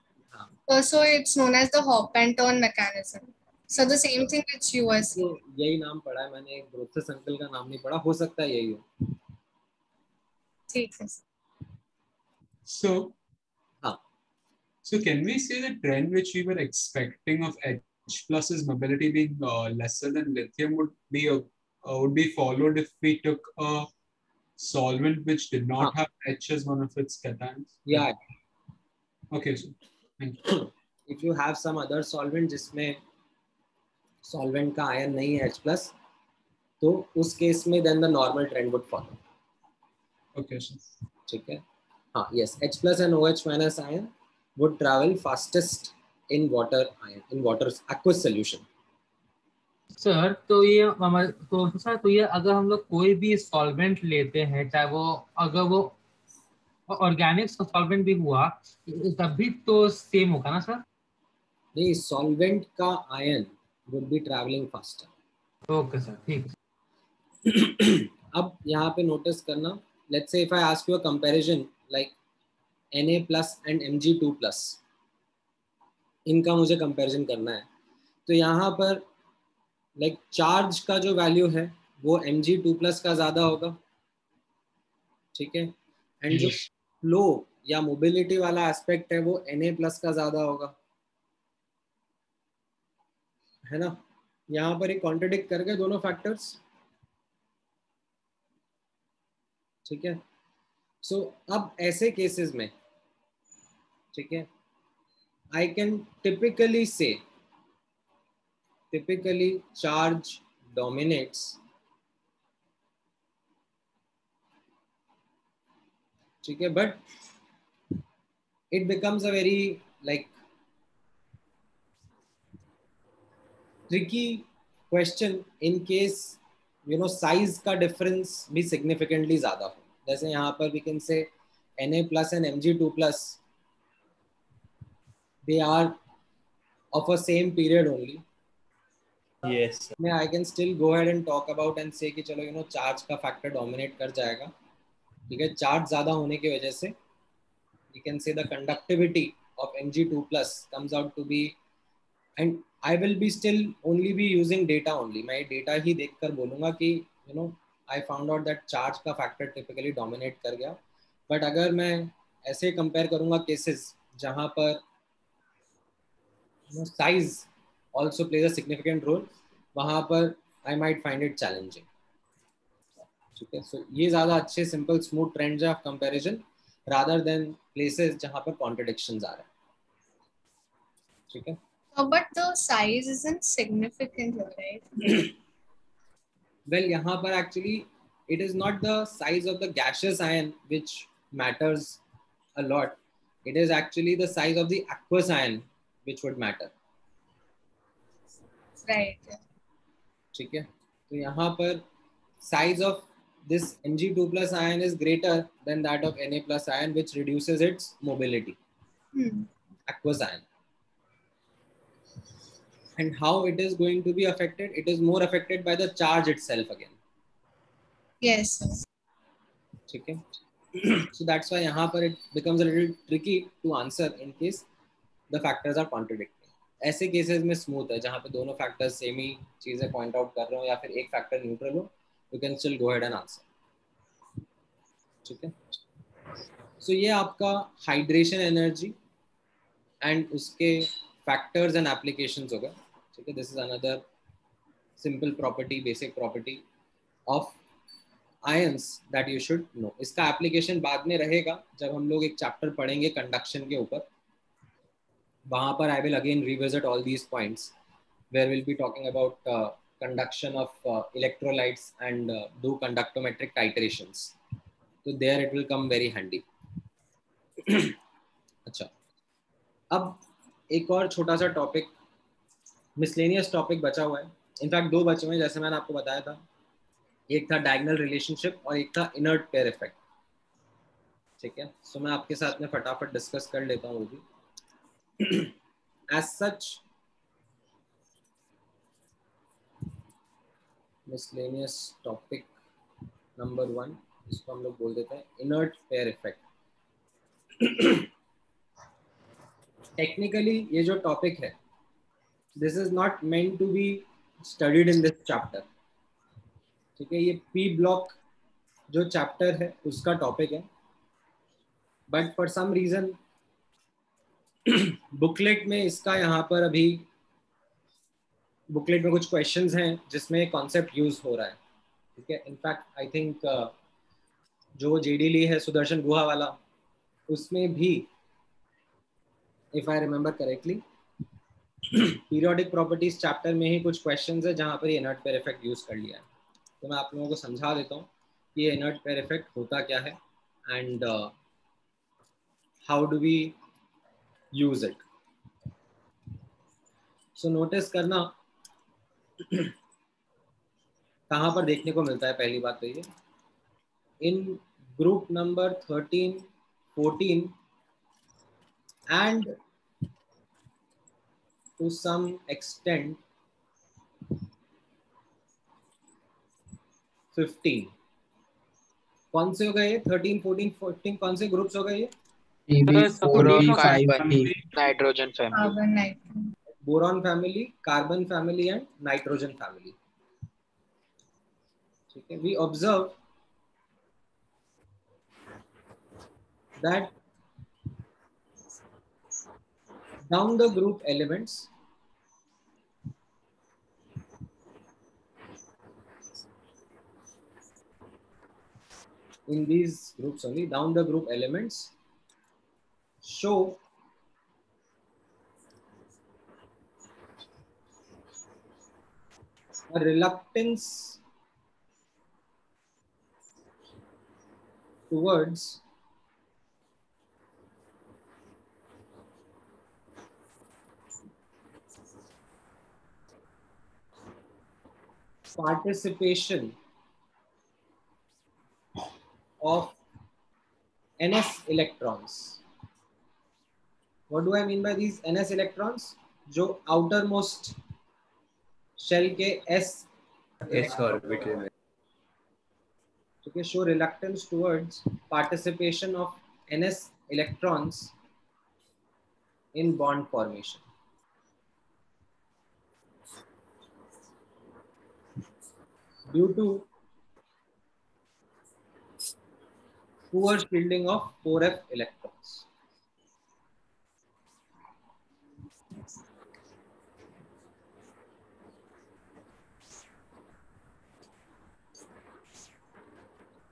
So it's known as the hop and turn mechanism. So the same thing which you were saying. यही नाम पढ़ा है मैंने, ग्रोथस uncle का नाम नहीं पढ़ा. हो सकता है यही हो. ठीक है. So can we say the trend which we were expecting of H+'s mobility being lesser than lithium would be followed if we took a solvent which did not have H as one of its cations? Yeah. Okay, so thank you. If you have some other solvent जिसमें solvent का ion नहीं है H+, तो उस case में then the normal trend would follow. Okay, sir. ठीक है. हाँ, yes, H+ and OH- ion would travel fastest in water ion, in water's aqueous solution. Sir तो ये सर तो ये अगर हम लोग कोई भी सॉल्वेंट लेते हैं, चाहे वो अगर वो ऑर्गेनिक सॉल्वेंट भी हुआ, तब भी तो सेम होगा ना सर? नहीं, सॉल्वेंट का ion would be travelling faster. Okay sir, ठीक है। अब यहाँ पे नोटिस करना, let's say if I ask you a comparison like Na+ and Mg2+, इनका मुझे कंपैरिजन करना है, तो यहाँ पर लाइक चार्ज का जो वैल्यू है वो Mg2+ का ज़्यादा होगा, ठीक है, एंड जो फ्लो या मोबिलिटी वाला एस्पेक्ट है वो Na+ का ज़्यादा होगा, है ना। यहाँ पर एक कॉन्ट्रडिक्ट कर गए दोनों फैक्टर्स, ठीक है। सो अब ऐसे केसेस में, ठीक है, I can typically say charge dominates, ठीक है, but it becomes a very like tricky question in case size का difference भी significantly ज़्यादा हो। जैसे यहाँ पर we can say Na+ and Mg2+, they are of a same period only. Yes sir. I can still go ahead and talk about and say कि चलो charge का फैक्टर डोमिनेट कर जाएगा, ठीक है। चार्ज ज़्यादा होने की वजह से you can say the conductivity of Mg2+ comes out to be, and I will be still only be using data only, मैं data ही देखकर बोलूँगा कि I found out that charge का factor typically dominate कर गया। but अगर मैं ऐसे compare करूँगा cases जहाँ पर size also plays a significant role, वहाँ पर I might find it challenging, ठीक है। so ये ज़्यादा अच्छे simple smooth trends of comparison rather than places जहाँ पर contradictions आ रहे हैं, ठीक है। But the size isn't significant, right? Well, यहाँ पर actually it is not the size of the gaseous ion which matters a lot. It is actually the size of the aqueous ion which would matter. Right. ठीक है, तो यहाँ पर size of this Mg2+ ion is greater than that of Na+ ion, which reduces its mobility. Aqueous ion. And how it is going to be affected? It is more affected by the charge itself again. Yes. ठीक है, so that's why यहाँ पर it becomes a little tricky to answer in case the factors are contradicting. ऐसे cases में smooth है जहाँ पे दोनों फैक्टर्स सेम ही चीजें पॉइंट आउट कर रहे हो या फिर एक फैक्टर न्यूट्रल हो, you can still go ahead and answer, ठीक है। सो ये आपका हाइड्रेशन एनर्जी एंड उसके फैक्टर्स एंड एप्लीकेशंस हो गए, ठीक है। This is another simple property, basic property of ions that you should know. इसका एप्लीकेशन बाद में रहेगा जब हम लोग एक चैप्टर पढ़ेंगे कंडक्शन के ऊपर, वहाँ पर I will again revisit all these points where we'll be talking about conduction of electrolytes and do conductometric titrations. So there it will come very handy. अच्छा, अब एक और छोटा सा टॉपिक, मिसलेनियस टॉपिक बचा हुआ है। इनफैक्ट दो बचे हुए हैं, जैसे मैंने आपको बताया था, एक था डायगोनल रिलेशनशिप और एक था इनर्ट पेयर इफेक्ट, ठीक है। सो मैं आपके साथ में फटाफट डिस्कस कर लेता हूँ वो भी। As such, miscellaneous topic number 1, इसको हम लोग बोल देते हैं inert pair effect. Technically ये जो टॉपिक है, this is not meant to be studied in this chapter, ठीक है। ये P block जो चैप्टर है उसका टॉपिक है, but for some reason booklet में इसका यहाँ पर अभी बुकलेट में कुछ क्वेश्चंस हैं जिसमें कॉन्सेप्ट यूज हो रहा है, ठीक है। इनफैक्ट आई थिंक जो जेडी ली है सुदर्शन गुहा वाला, उसमें भी if I remember correctly periodic properties chapter में ही कुछ क्वेश्चंस है जहाँ पर ये इनर्ट पेयर इफेक्ट यूज कर लिया है। तो मैं आप लोगों को समझा देता हूँ कि ये इनर्ट पेयर इफेक्ट होता क्या है and how do we use it. So notice करना कहाँ पर देखने को मिलता है? पहली बात तो ये, इन group number 13, 14 and to some extent 15. कौन से हो गए ये? 13, 14, 14 कौन से ग्रुप्स हो गए ये? Nitrogen family, boron family, carbon family and nitrogen family. ठीक है, we observe that down the group elements in these groups only, down the group elements show a reluctance towards participation of NS electrons. What do I mean by these NS electrons? जो outermost shell के S orbital में, ठीक है, show reluctance towards participation of NS electrons in bond formation. Due to poor shielding of 4f electrons.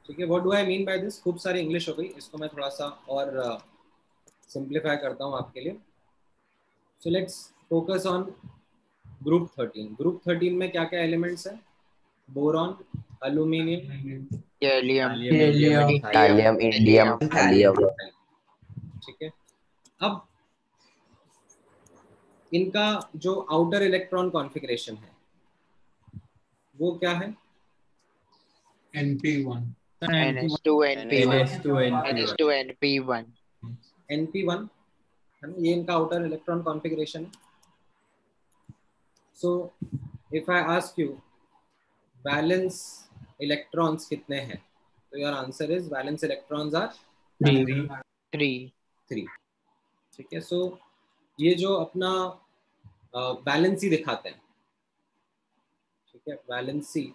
ठीक है, what do I mean by this? खूब सारी English हो गई, इसको मैं थोड़ा सा और सिंप्लीफाई करता हूँ आपके लिए। So let's focus on group 13। Group 13 में क्या क्या एलिमेंट्स है? Boron, aluminium, thallium, indium, thallium. ठीक है, अब इनका जो आउटर इलेक्ट्रॉन कॉन्फ़िगरेशन है वो क्या है? NP1, NP1 है ना, ये इनका आउटर इलेक्ट्रॉन कॉन्फ़िगरेशन है। So if I ask you valence electrons कितने हैं, तो your answer is valence electrons are 3। ठीक है, सो ये जो अपना वैलेंसी दिखाते हैं, ठीक है, वैलेंसी,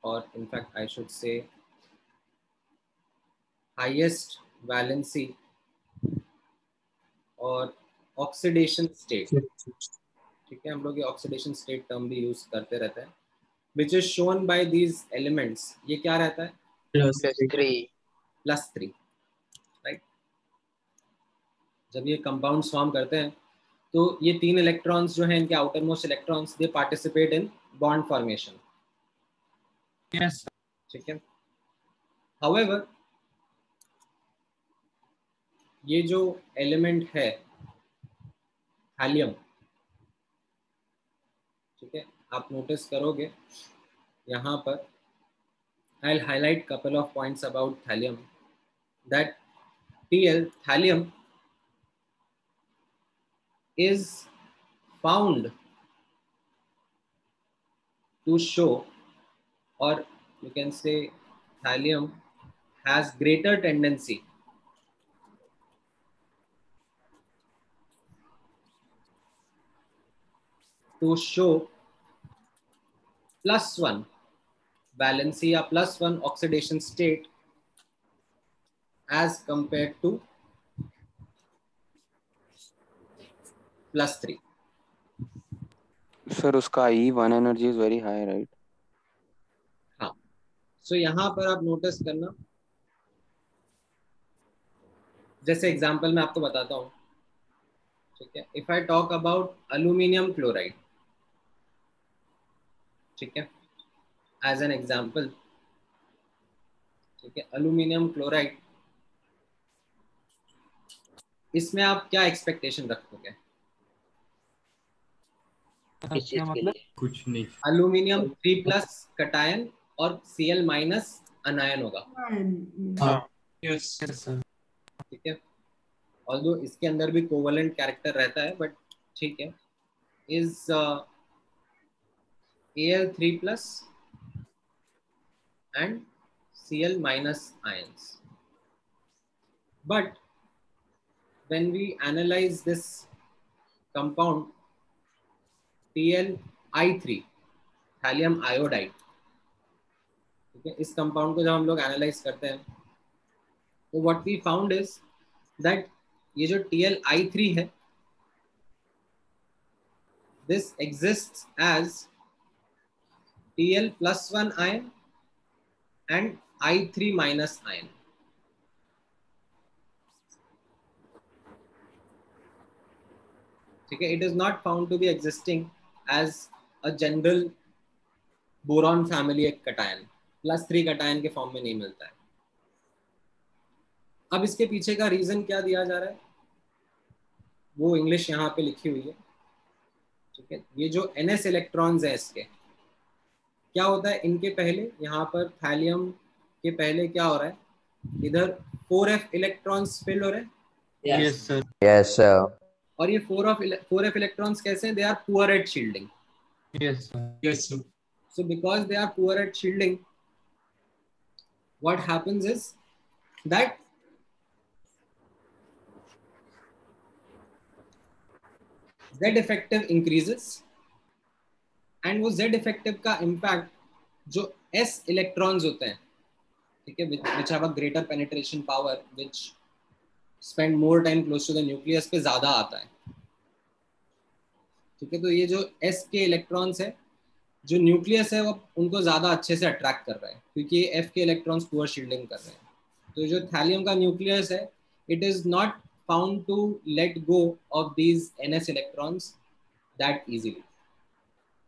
और in fact I should say highest valency और ऑक्सीडेशन स्टेट। ठीक है, हम लोग ये ऑक्सीडेशन स्टेट टर्म भी यूज करते रहते हैं, which is shown by these elements. ये क्या रहता है? +3, राइट। जब ये कंपाउंड्स फॉर्म करते हैं तो ये 3 इलेक्ट्रॉन्स जो हैं, इनके outer most electrons, they participate in bond formation. Yes, ठीक है, हाउएवर ये जो एलिमेंट है थैलियम, ठीक है, आप नोटिस करोगे यहाँ पर, I will highlight couple of points about thallium, that thallium is found to show, or you can say thallium has greater tendency to show +1 valency या +1 oxidation state as compared to +3. Sir, उसका E1 energy is very high, right? हाँ, so यहाँ पर आप notice करना, जैसे example मैं आपको बताता हूँ, ठीक है, if I talk about aluminium chloride, ठीक है, एज एन एग्जांपल, ठीक है, अल्यूमिनियम क्लोराइड, इसमें आप क्या एक्सपेक्टेशन रखोगे? किस चीज के लिए? कुछ नहीं। एल्यूमिनियम 3+ कटायन और Cl- अनायन होगा। Yes sir. ठीक है, ऑल्दो इसके अंदर भी कोवेलेंट कैरेक्टर रहता है, बट ठीक है, is Al3+ and Cl- ions. But when we analyze this compound TlI3, thallium iodide, ठीक है, इस कंपाउंड को जब हम लोग एनालाइज करते हैं तो what we found is that ये जो TlI3 है, this exists as Tl+1 ion and I3- ion. ठीक है, it is not found to be existing as a general boron family एक कटायन, +3 कटायन के फॉर्म में नहीं मिलता है। अब इसके पीछे का रीजन क्या दिया जा रहा है वो इंग्लिश यहाँ पे लिखी हुई है। ठीक है, ये जो NS इलेक्ट्रॉन्स है इसके क्या होता है, इनके पहले यहाँ पर थैलियम के पहले क्या हो रहा है, इधर 4f इलेक्ट्रॉन्स फिल हो रहे हैं। Yes sir. Yes, sir. और ये 4f इलेक्ट्रॉन्स कैसे हैं, they are poor at shielding. Yes sir. Yes sir. So because they are poor at shielding, what happens is that Z effective increases, and वो Z effective का impact जो S electrons होते हैं, ठीक है, which have a greater penetration power, which spend more time close to the nucleus पे ज्यादा आता है। ठीक है, तो ये जो S के इलेक्ट्रॉन्स है, जो न्यूक्लियस है वो उनको ज्यादा अच्छे से अट्रैक्ट कर रहा है, क्योंकि ये F के इलेक्ट्रॉन्स पुअर शील्डिंग कर रहे हैं। तो जो थैलियम का न्यूक्लियस है, it is not found to let go of these NS electrons that easily.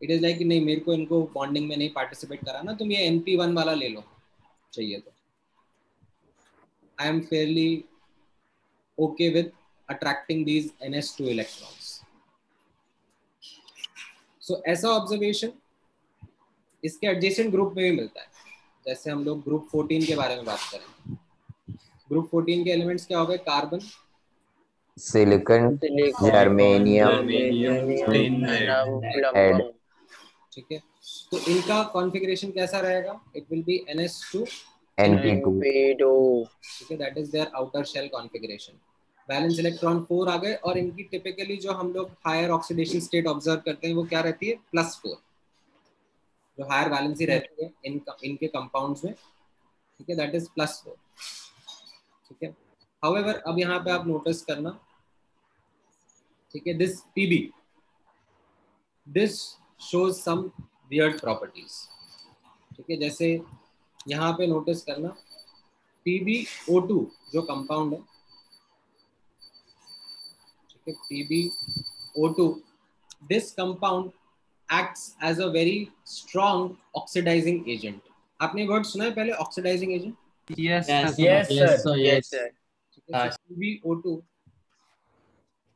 It is like नहीं, मेरे को इनको बॉन्डिंग में नहीं पार्टिसिपेट कराना, तुम ये NP1 वाला ले लो चाहिए तो। I am fairly okay with attracting these NS2 electrons. सो ऐसा ऑब्जर्वेशन इसके एडजेसेंट ग्रुप में भी मिलता है। जैसे हम लोग ग्रुप 14 के बारे में बात करें, ग्रुप 14 के एलिमेंट्स क्या हो गए, कार्बन, Silicon, germanium, lead. ठीक है, तो इनका कॉन्फ़िगरेशन कैसा रहेगा, it will be NS2 NP2. ठीक है, that is their outer shell configuration. Valence electron 4 आ गए, और इनकी टिपिकली जो हम लोग हायर ऑक्सीडेशन स्टेट ऑब्जर्व करते हैं वो क्या रहती है, +4, जो हायर वैलेंसी रहती है इनके कंपाउंड्स में। ठीक है, दैट इज +4। ठीक है, हाउएवर अब यहाँ पे आप नोटिस करना, ठीक है, this PB, this shows some weird properties. ठीक है, जैसे यहाँ पे नोटिस करना PbO2 जो कंपाउंड है, ठीक है, PbO2, this compound acts as a very strong oxidizing agent. आपने वर्ड सुना है पहले, oxidizing agent? Yes Yes, sir. Yes, sir. PbO2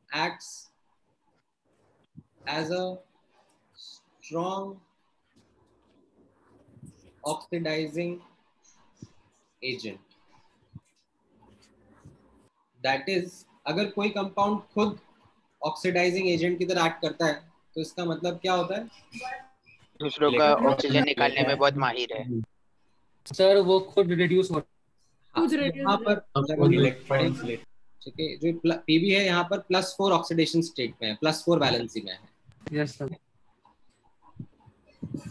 acts as a strong oxidizing agent. That is, अगर कोई कंपाउंड खुद ऑक्सीडाइजिंग एजेंट की तरह एक्ट करता है तो इसका मतलब क्या होता है, दूसरों का ऑक्सीजन निकालने में बहुत माहिर है। सर वो खुद रिड्यूस हो, यहाँ पर इलेक्ट्रॉन्स, ठीक है, जो PB है यहाँ पर +4 ऑक्सीडेशन स्टेट में है, +4 वैलेंसी में है। Yes sir.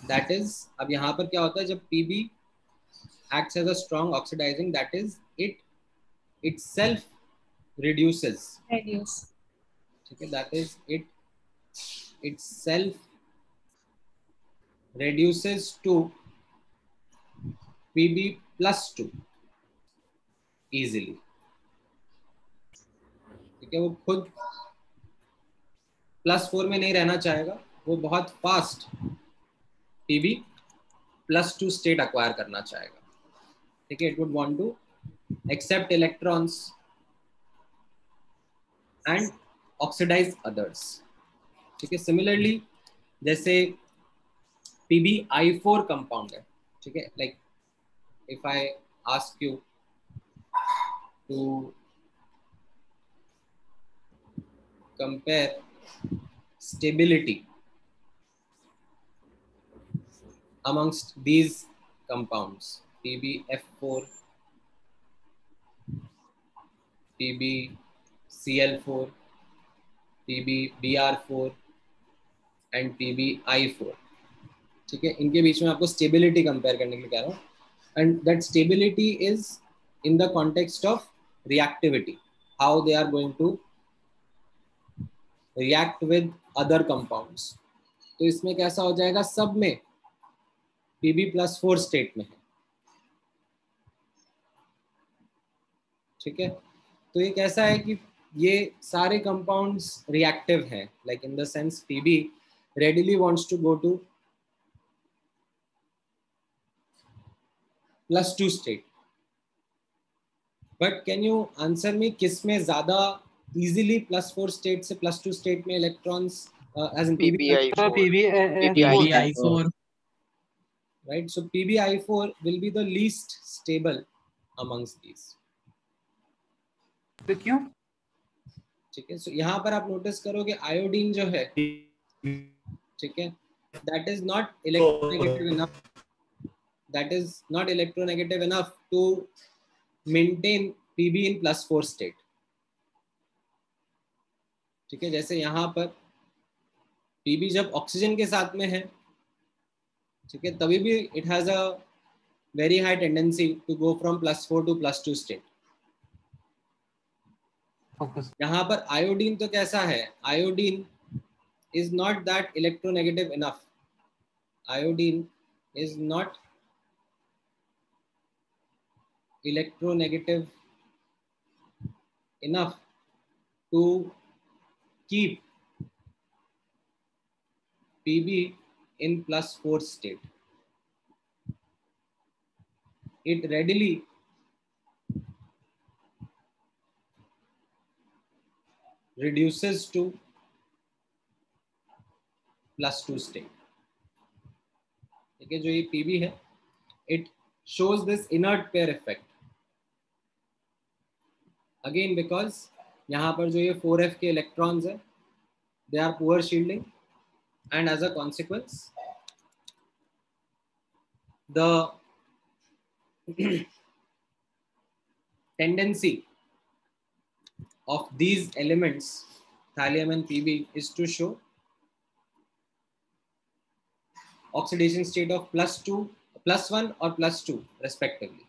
दैट इज, अब यहाँ पर क्या होता है, जब PB acts as a strong oxidizing, that is it itself reduces, ठीक है, that is it itself reduces to PB+2 easily। ठीक है, वो खुद +4 में नहीं रहना चाहेगा, वो बहुत फास्ट PB+2 स्टेट अक्वायर करना चाहेगा। ठीक है, it would want to accept electrons and oxidize others। ठीक है, similarly जैसे PbI4 कंपाउंड है, ठीक है, like if I ask you to compare stability amongst these compounds, PbF4, PbCl4, PbBr4 and PbI4, ठीक है, इनके बीच में आपको स्टेबिलिटी कंपेयर करने के लिए कह रहा हूँ, and that stability is in the context of reactivity, how they are going to react with other compounds. तो इसमें कैसा हो जाएगा, सब में Pb+4 स्टेट में है, ठीक है। तो ये कैसा है कि ये सारे कंपाउंड्स रिएक्टिव हैं, like in the sense Pb readily wants to go to +2 state, but can you answer me किस में ज्यादा easily +4 state से +2 state में electrons as in PbI4, right? So PbI4 will be the least stable amongst these. तो क्यों? ठीक है, so यहाँ पर आप नोटिस करोगे आयोडीन जो है, ठीक है, that is not electronegative enough, that is not electronegative enough to maintain Pb in +4 state, ठीक है। जैसे यहाँ पर Pb जब ऑक्सीजन के साथ में है, ठीक है, तभी भी it has a very high tendency to go from +4 to +2 state। यहाँ पर आयोडीन तो कैसा है, iodine is not that electronegative enough, iodine is not electronegative enough to keep Pb in +4 state. It readily reduces to +2 state, ठीक है। जो ये Pb है, it shows this inert pair effect again because यहाँ पर जो ये 4f के electrons है, they are poor shielding, and as a consequence the tendency of these elements thallium and Pb is to show oxidation state of +2, +1 और +2 respectively।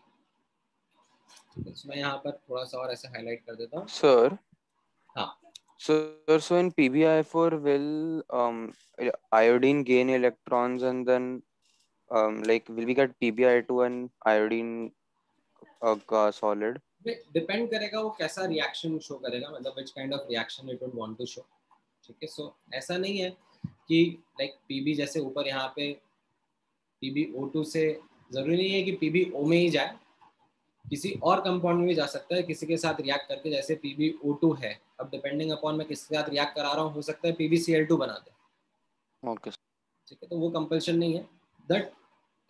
तो मैं यहाँ पर थोड़ा सा और ऐसे हाईलाइट कर देता हूँ। Sir, हाँ so in PbI4 will iodine gain electrons and then like will we get PbI2 and iodine solid? Depend करेगा वो कैसा रिएक्शन शो करेगा, मतलब which kind of reaction it would want to show, ठीक है। सो ऐसा नहीं है कि लाइक Pb जैसे ऊपर यहाँ पे PbO2 से जरूरी नहीं है कि PbO में ही जाए, किसी और कंपाउंड में भी जा सकता है किसी के साथ रिएक्ट करके, जैसे PbO2 है, अब डिपेंडिंग अपॉन मैं किसके साथ रिएक्ट करा रहा हूँ, हो सकता है PbCl2 बना दे, ओके, ठीक है। तो वो कंपल्शन नहीं है, that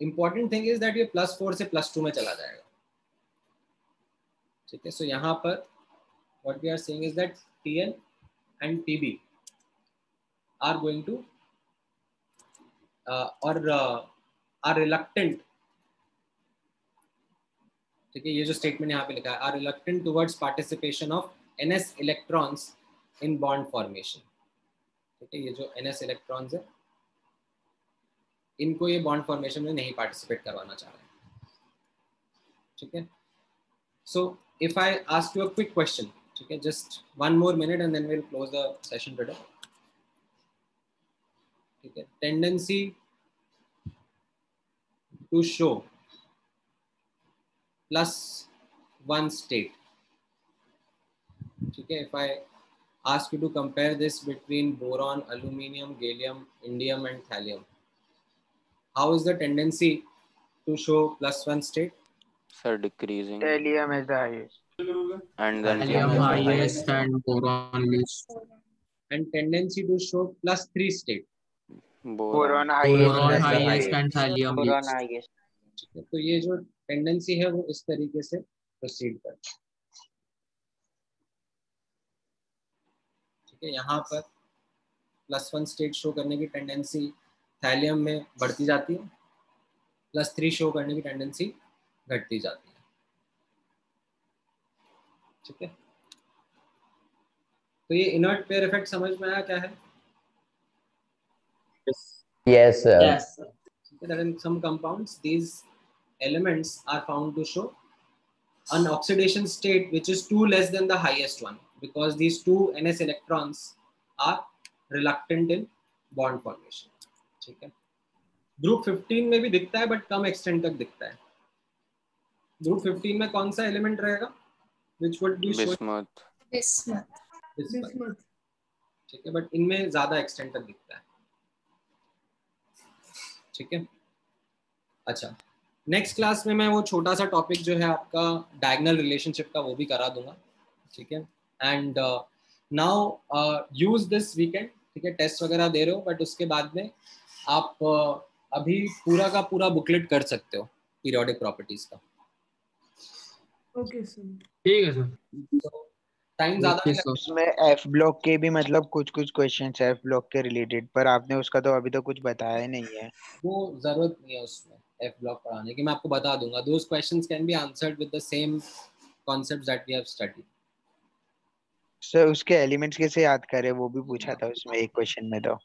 important thing is that ये +4 से +2 में चला जाएगा, ठीक है। सो यहाँ पर what we are saying is that Tl and Pb are going to are reluctant, ठीक है। ये जो स्टेटमेंट यहाँ पे लिखा है, are reluctant towards participation of NS electrons in bond formation, ठीक है। ये जो NS इलेक्ट्रॉन्स है, इनको ये बॉन्ड फॉर्मेशन में नहीं पार्टिसिपेट करवाना चाह रहे हैं, ठीक है। So if I ask you a quick question, ठीक है, just 1 more minute and then we'll close the session today, ठीक है। टेंडेंसी टू शो +1 state, ठीक है। If I ask you to compare this between boron, aluminium, gallium, indium and thallium, how is the tendency to show +1 state? Sir, decreasing. Thallium is the highest. And then Thallium highest and boron least. And tendency to show +3 state? Boron boron highest highest and thallium boron least. Highest. तो ये जो tendency है वो इस तरीके से proceed कर, ठीक है। यहाँ पर +1 स्टेट शो करने की टेंडेंसी थैलियम में बढ़ती जाती है, +3 शो करने की टेंडेंसी घटती जाती है, ठीक है। तो ये इनर्ट पेयर इफेक्ट समझ में आया क्या है? Yes, sir. Yes, sir. That in some compounds these elements are found to show an oxidation state which is 2 less than the highest one, because these 2 ns electrons are reluctant in bond formation, ठीक है। Group 15 में भी दिखता है but come extent तक दिखता है। Group 15 में कौन सा एलिमेंट रहेगा? which would be bismuth. Bismuth, ठीक है, बट इनमें ज्यादा एक्सटेंट तक दिखता है, ठीक है। अच्छा, नेक्स्ट क्लास में मैं वो छोटा सा टॉपिक जो है आपका डायगोनल रिलेशनशिप का वो भी करा दूंगा, ठीक है। And now use this weekend, ठीक है। टेस्ट वगैरह दे रहे हो बट उसके बाद में आप अभी पूरा का पूरा बुकलेट कर सकते हो पीरियोडिक प्रॉपर्टीज का। ओके सर, ठीक है सर। टाइम ज्यादा नहीं लगता। उसमें एफ ब्लॉक के भी मतलब कुछ कुछ क्वेश्चंस एफ ब्लॉक के रिलेटेड, पर आपने उसका तो अभी तो कुछ बताया ही नहीं है। वो जरूरत नहीं है उसमें एफ ब्लॉक पढ़ाने की, मैं आपको बता दूंगा। Those questions can be answered with the same concepts that we have studied. Sir उसके एलिमेंट्स कैसे याद करें वो भी पूछा था उसमें एक क्वेश्चन में तो।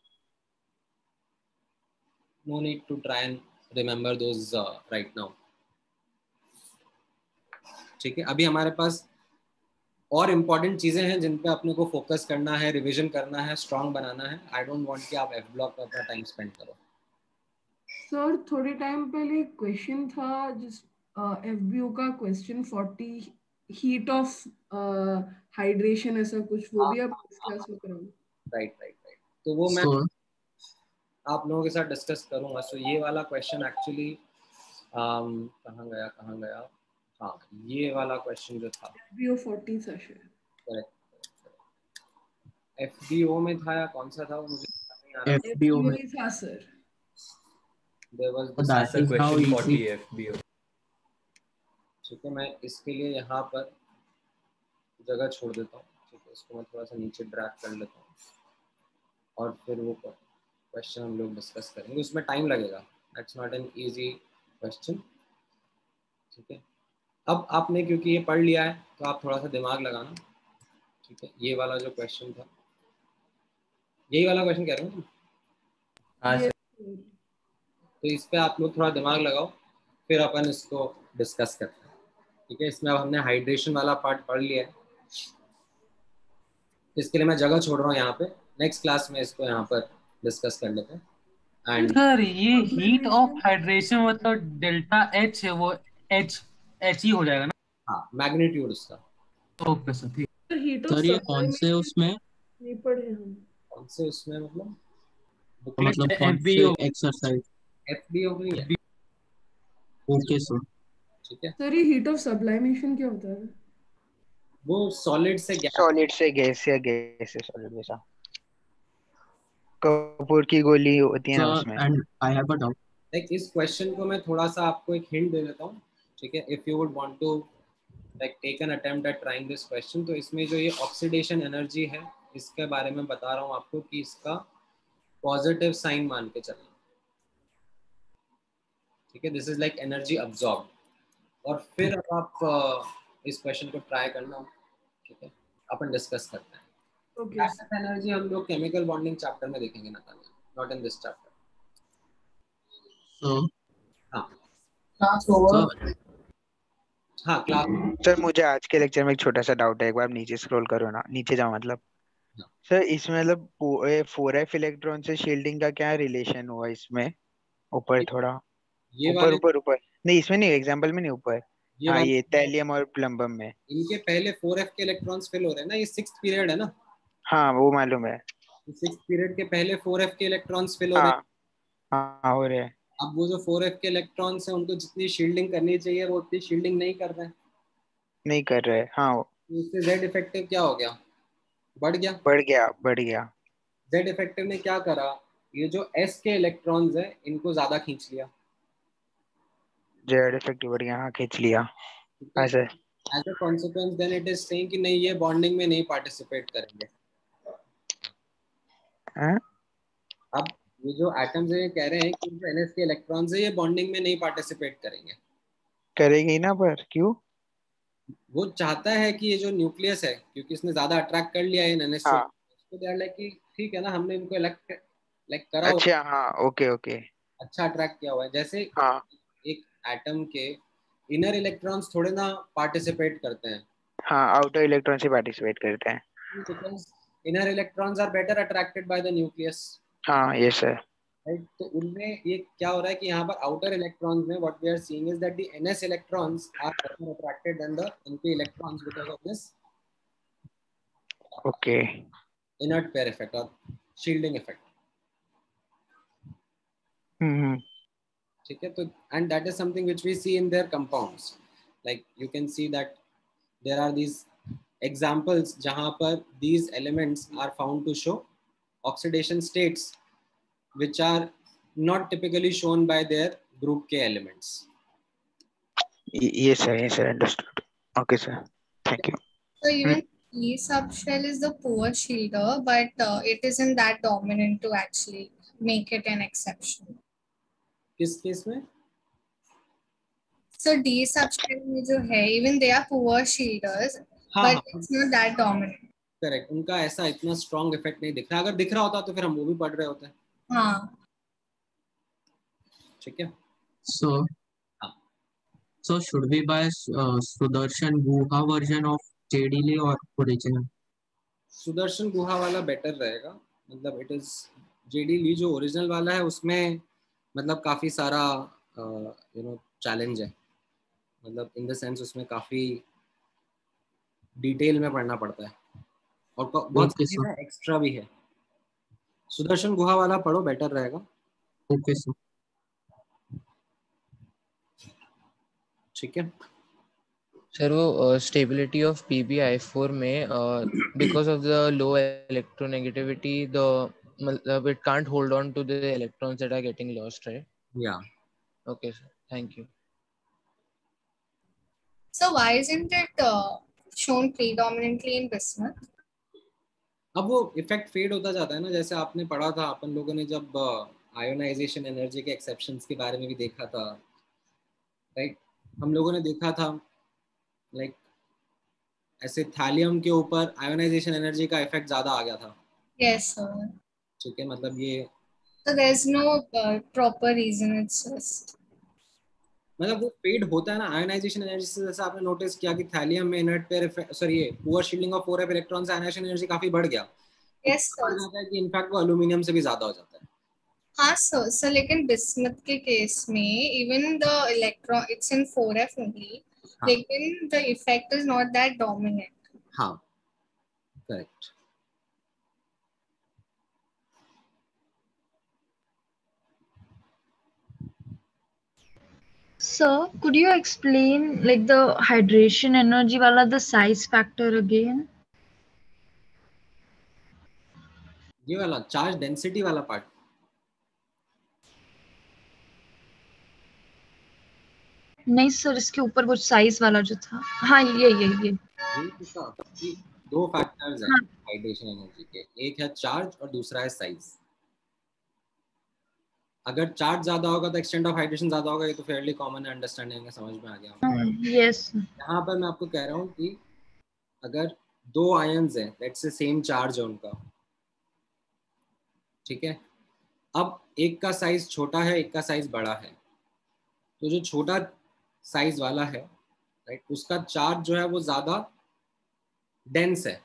No need to try and remember those right now, ठीक है। अभी हमारे पास और इम्पोर्टेंट चीजें हैं जिन पे अपने को फोकस करना है, रिवीजन करना है, स्ट्रांग बनाना है। आई डोंट वांट कि आप एफ ब्लॉक पर अपना टाइम स्पेंड करो। सर थोड़े टाइम पहले क्वेश्चन था जिस एफबीओ का क्वेश्चन 40 हीट ऑफ हाइड्रेशन ऐसा कुछ, वो भी आप इस क्लास में कराओगे? राइट, तो वो मैं आप लोगों के साथ डिस्कस करूंगा। सो ये वाला क्वेश्चन एक्चुअली कहाँ गया, हाँ ये वाला क्वेश्चन जो था एफबीओ 40 था शायद। करेक्ट, एफबीओ में था या कौन सा था वो मुझे नहीं आ रहा। एफबीओ में था sir. There was this question 40 FBO, ठीक है। मैं इसके लिए यहाँ पर जगह छोड़ देता हूँ, ठीक है। इसको मैं थोड़ा सा नीचे ड्रैग कर लेता हूँ और फिर वो क्वेश्चन हम लोग डिस्कस करेंगे। उसमें टाइम लगेगा, that's not an easy question, ठीक है। अब आपने क्योंकि ये पढ़ लिया है तो आप थोड़ा सा दिमाग लगाना, ठीक है। ये वाला जो क्वेश्चन था, यही वाला क्वेश्चन कह रहे हो ना? तो इस पे आप लोग थोड़ा दिमाग लगाओ, फिर अपन इसको डिस्कस करते हैं, ठीक है। इसमें अब हमने हाइड्रेशन वाला पार्ट पढ़ लिया है, इसके लिए मैं जगह छोड़ रहा हूँ यहाँ पे। नेक्स्ट क्लास में इसको यहाँ पर डिस्कस कर लेते हैं। एंड सर ये हीट ऑफ हाइड्रेशन मतलब डेल्टा एच है, वो एच ही हो जाएगा ना? हाँ, मैग्नीट्यूड उसका। ओके सर, ठीक। सर ये कौन से उसमें नहीं पढ़े हम? कौन से उसमें मतलब कौन से एक्सरसाइज? एफबीओ में है। ओके सर, ठीक है। सर ये हीट ऑफ सब्लाइमेशन क्या होता है? वो सॉलिड से गैस या गैस से सॉलिड जैसा कपूर की गोली होती है ना उसमें। And I have a doubt, like इस क्वेश्चन को मैं थोड़ा सा आपको एक हिंट दे देता हूँ, ठीक है। If you would want to like take an attempt at trying this question, तो इसमें जो ये ऑक्सीडेशन एनर्जी है इसके बारे में बता रहा हूँ आपको कि इसका पॉजिटिव साइन मान के चलना, ठीक है। This is like energy absorb. और फिर अब आप इस क्वेश्चन को ट्राई करना, ठीक है। अपन डिस्कस करते हैं। एनर्जी हम लोग केमिकल बॉन्डिंग चैप्टर में देखेंगे ना, नॉट इन दिस चैप्टर। हाँ क्लास। सर मुझे आज के लेक्चर में एक छोटा सा डाउट है, एक बार नीचे स्क्रॉल करो ना, नीचे जाओ मतलब। सर इसमें मतलब 4f इलेक्ट्रॉन से शील्डिंग का क्या रिलेशन हुआ इसमें? ऊपर थोड़ा ऊपर नहीं, इसमें नहीं, एग्जांपल में नहीं, ऊपर। हाँ ये थैलियम और प्लम्बम में इनके पहले 4f के इलेक्ट्रॉन्स फिल हो रहे हैं ना, ये 6th पीरियड है ना। हाँ वो मालूम है, 6th पीरियड के पहले 4f के इलेक्ट्रॉन्स फिल हो रहे हैं। हाँ हो रहे हैं। अब वो जो 4f के इलेक्ट्रॉन्स हैं उनको जितनी शील्डिंग करनी चाहिए वो उतनी शील्डिंग नहीं कर रहे हैं। हाँ इससे Z इफेक्टिव क्या हो गया? बढ़ गया। बढ़ गया। Z इफेक्टिव ने क्या करा, ये जो S के इलेक्ट्रॉन्स है इनको ज्यादा खींच लिया, जेड इफेक्टिव यहाँ खींच लिया ऐसे। As a consequence then it is saying कि नहीं ये बॉन्डिंग में नहीं पार्टिसिपेट करेंगे। अब ये जो एटम्स है ये कह रहे हैं कि जो NS के इलेक्ट्रॉन्स है ये बॉन्डिंग में नहीं पार्टिसिपेट करेंगे। करेंगे ना, पर क्यों? वो चाहता है कि ये जो न्यूक्लियस है, क्योंकि इसने ज्यादा अट्रैक्ट कर लिया है NS हाँ। तो दे आर लाइक कि ठीक है ना, हमने इनको लाइक करा हुआ, अच्छा हाँ, ओके ओके, अच्छा अट्रैक्ट किया हुआ है। जैसे हाँ एक एटम के इनर इलेक्ट्रॉन्स थोड़े ना पार्टिसिपेट करते हैं, हाँ, आउटर इलेक्ट्रॉन से पार्टिसिपेट करते हैं। Because inner electrons are better attracted by the nucleus, हाँ यस सर। राइट। तो उनमें ये क्या हो रहा है कि यहाँ पर आउटर इलेक्ट्रॉन्स में what we are seeing is that the NS electrons are better attracted than the NP electrons because of this okay, inert pair effect or shielding effect, ठीक है। तो and that is something which we see in their compounds, like you can see that there are these examples जहाँ पर these elements are found to show oxidation states which are not typically shown by their group K elements. yes sir, understood. Okay sir, thank you. So even E subshell is the poor shielder, but it isn't that dominant to actually make it an exception. किस case में? So D subshell में जो है, even they are poor shielders, but it's not that dominant. Correct, उनका ऐसा इतना strong effect नहीं दिख रहा। अगर दिख रहा होता तो फिर हम वो भी पढ़ रहे होते हैं। हाँ, ठीक है। So should we buy Sudarshan Guha version of JD Lee or original? Sudarshan गुहा वाला बेटर रहेगा, मतलब इट इज JD Lee जो ओरिजिनल वाला है उसमें मतलब काफी सारा चैलेंज है, मतलब इन द सेंस उसमें काफी डिटेल में पढ़ना पड़ता है और बहुत चीजें एक्स्ट्रा भी है। सुदर्शन गुहा वाला पढ़ो, बेटर रहेगा। Okay sir. ठीक है सर, वो स्टेबिलिटी ऑफ PbI4 में because of the low electronegativity the मतलब it can't hold on to the electrons that are getting lost, right? Yeah. Okay sir, thank you. So why isn't it shown predominantly in bismuth? अब वो effect fade होता जाता है ना, जैसे आपने पढ़ा था अपन लोगों ने जब आयोनाइजेशन एनर्जी के एक्सेप्शंस के बारे में भी देखा था, राइट। हम लोगों ने देखा था लाइक ऐसे थैलियम के ऊपर आयोनाइजेशन एनर्जी का इफेक्ट ज्यादा आ गया था। Yes sir. ठीक है, मतलब ये So there's no proper reason, it's just मतलब वो फेड होता है ना आयोनाइजेशन एनर्जी से। जैसे आपने नोटिस किया कि थैलियम में इनर्ट पेयर सॉरी ये poor shielding of 4f electron से आयोनाइजेशन एनर्जी काफी बढ़ गया। yes sir. बढ़ जाता है कि इनफैक्ट वो एल्यूमिनियम से भी ज्यादा हो जाता है। हाँ सर, लेकिन बिस्मथ के केस में even the electron it's in 4f only, लेकिन the effect is not that dominant. हाँ correct. Sir, could you explain like the hydration energy wala the size factor again? ये वाला चार्ज डेंसिटी वाला part. नहीं sir, इसके ऊपर कुछ size वाला जो था। हाँ ये दो फैक्टर्स हैं हाइड्रेशन एनर्जी के, एक है चार्ज और दूसरा है साइज। अगर चार्ज ज्यादा होगा तो एक्सटेंट ऑफ हाइड्रेशन ज्यादा होगा, ये तो फेयरली कॉमन है, अंडरस्टैंडिंग है, समझ में आ गया। यस। यहाँ पर मैं आपको कह रहा हूँ कि अगर दो आयन्स हैं, लेट्स से सेम चार्ज है उनका, ठीक है। अब एक का साइज छोटा है, एक का साइज बड़ा है, तो जो छोटा साइज वाला है राइट, उसका चार्ज जो है वो ज्यादा डेंस है,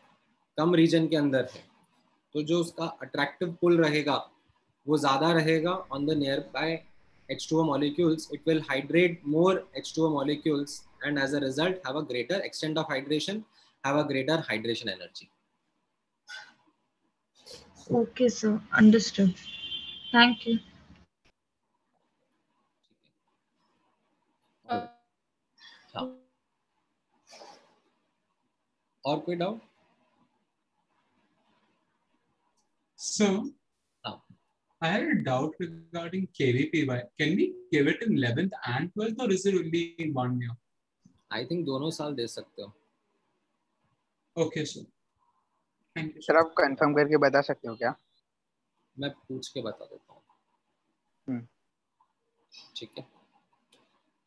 कम रीजन के अंदर है, तो जो उसका अट्रैक्टिव पुल रहेगा वो ज्यादा रहेगा on the near by H2O molecules. It will hydrate more H2O molecules and as a result have a greater extent of hydration, have a greater hydration energy. Okay sir, understood. Thank you. और कोई doubt? So I had a doubt regarding KVPY. Can we give it in 11th and 12th, or is it only in 1 year? I think दोनों साल दे सकते हो. Okay, sir. Thank you. Sir आप confirm करके बता सकते हो क्या? मैं पूछ के बता देता हूँ. ठीक है.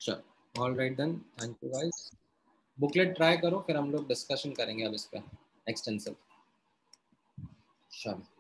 चलो. All right then. Thank you guys. Booklet try करो, फिर हम लोग डिस्कशन करेंगे अब इस पे एक्सटेंसिव. चलो.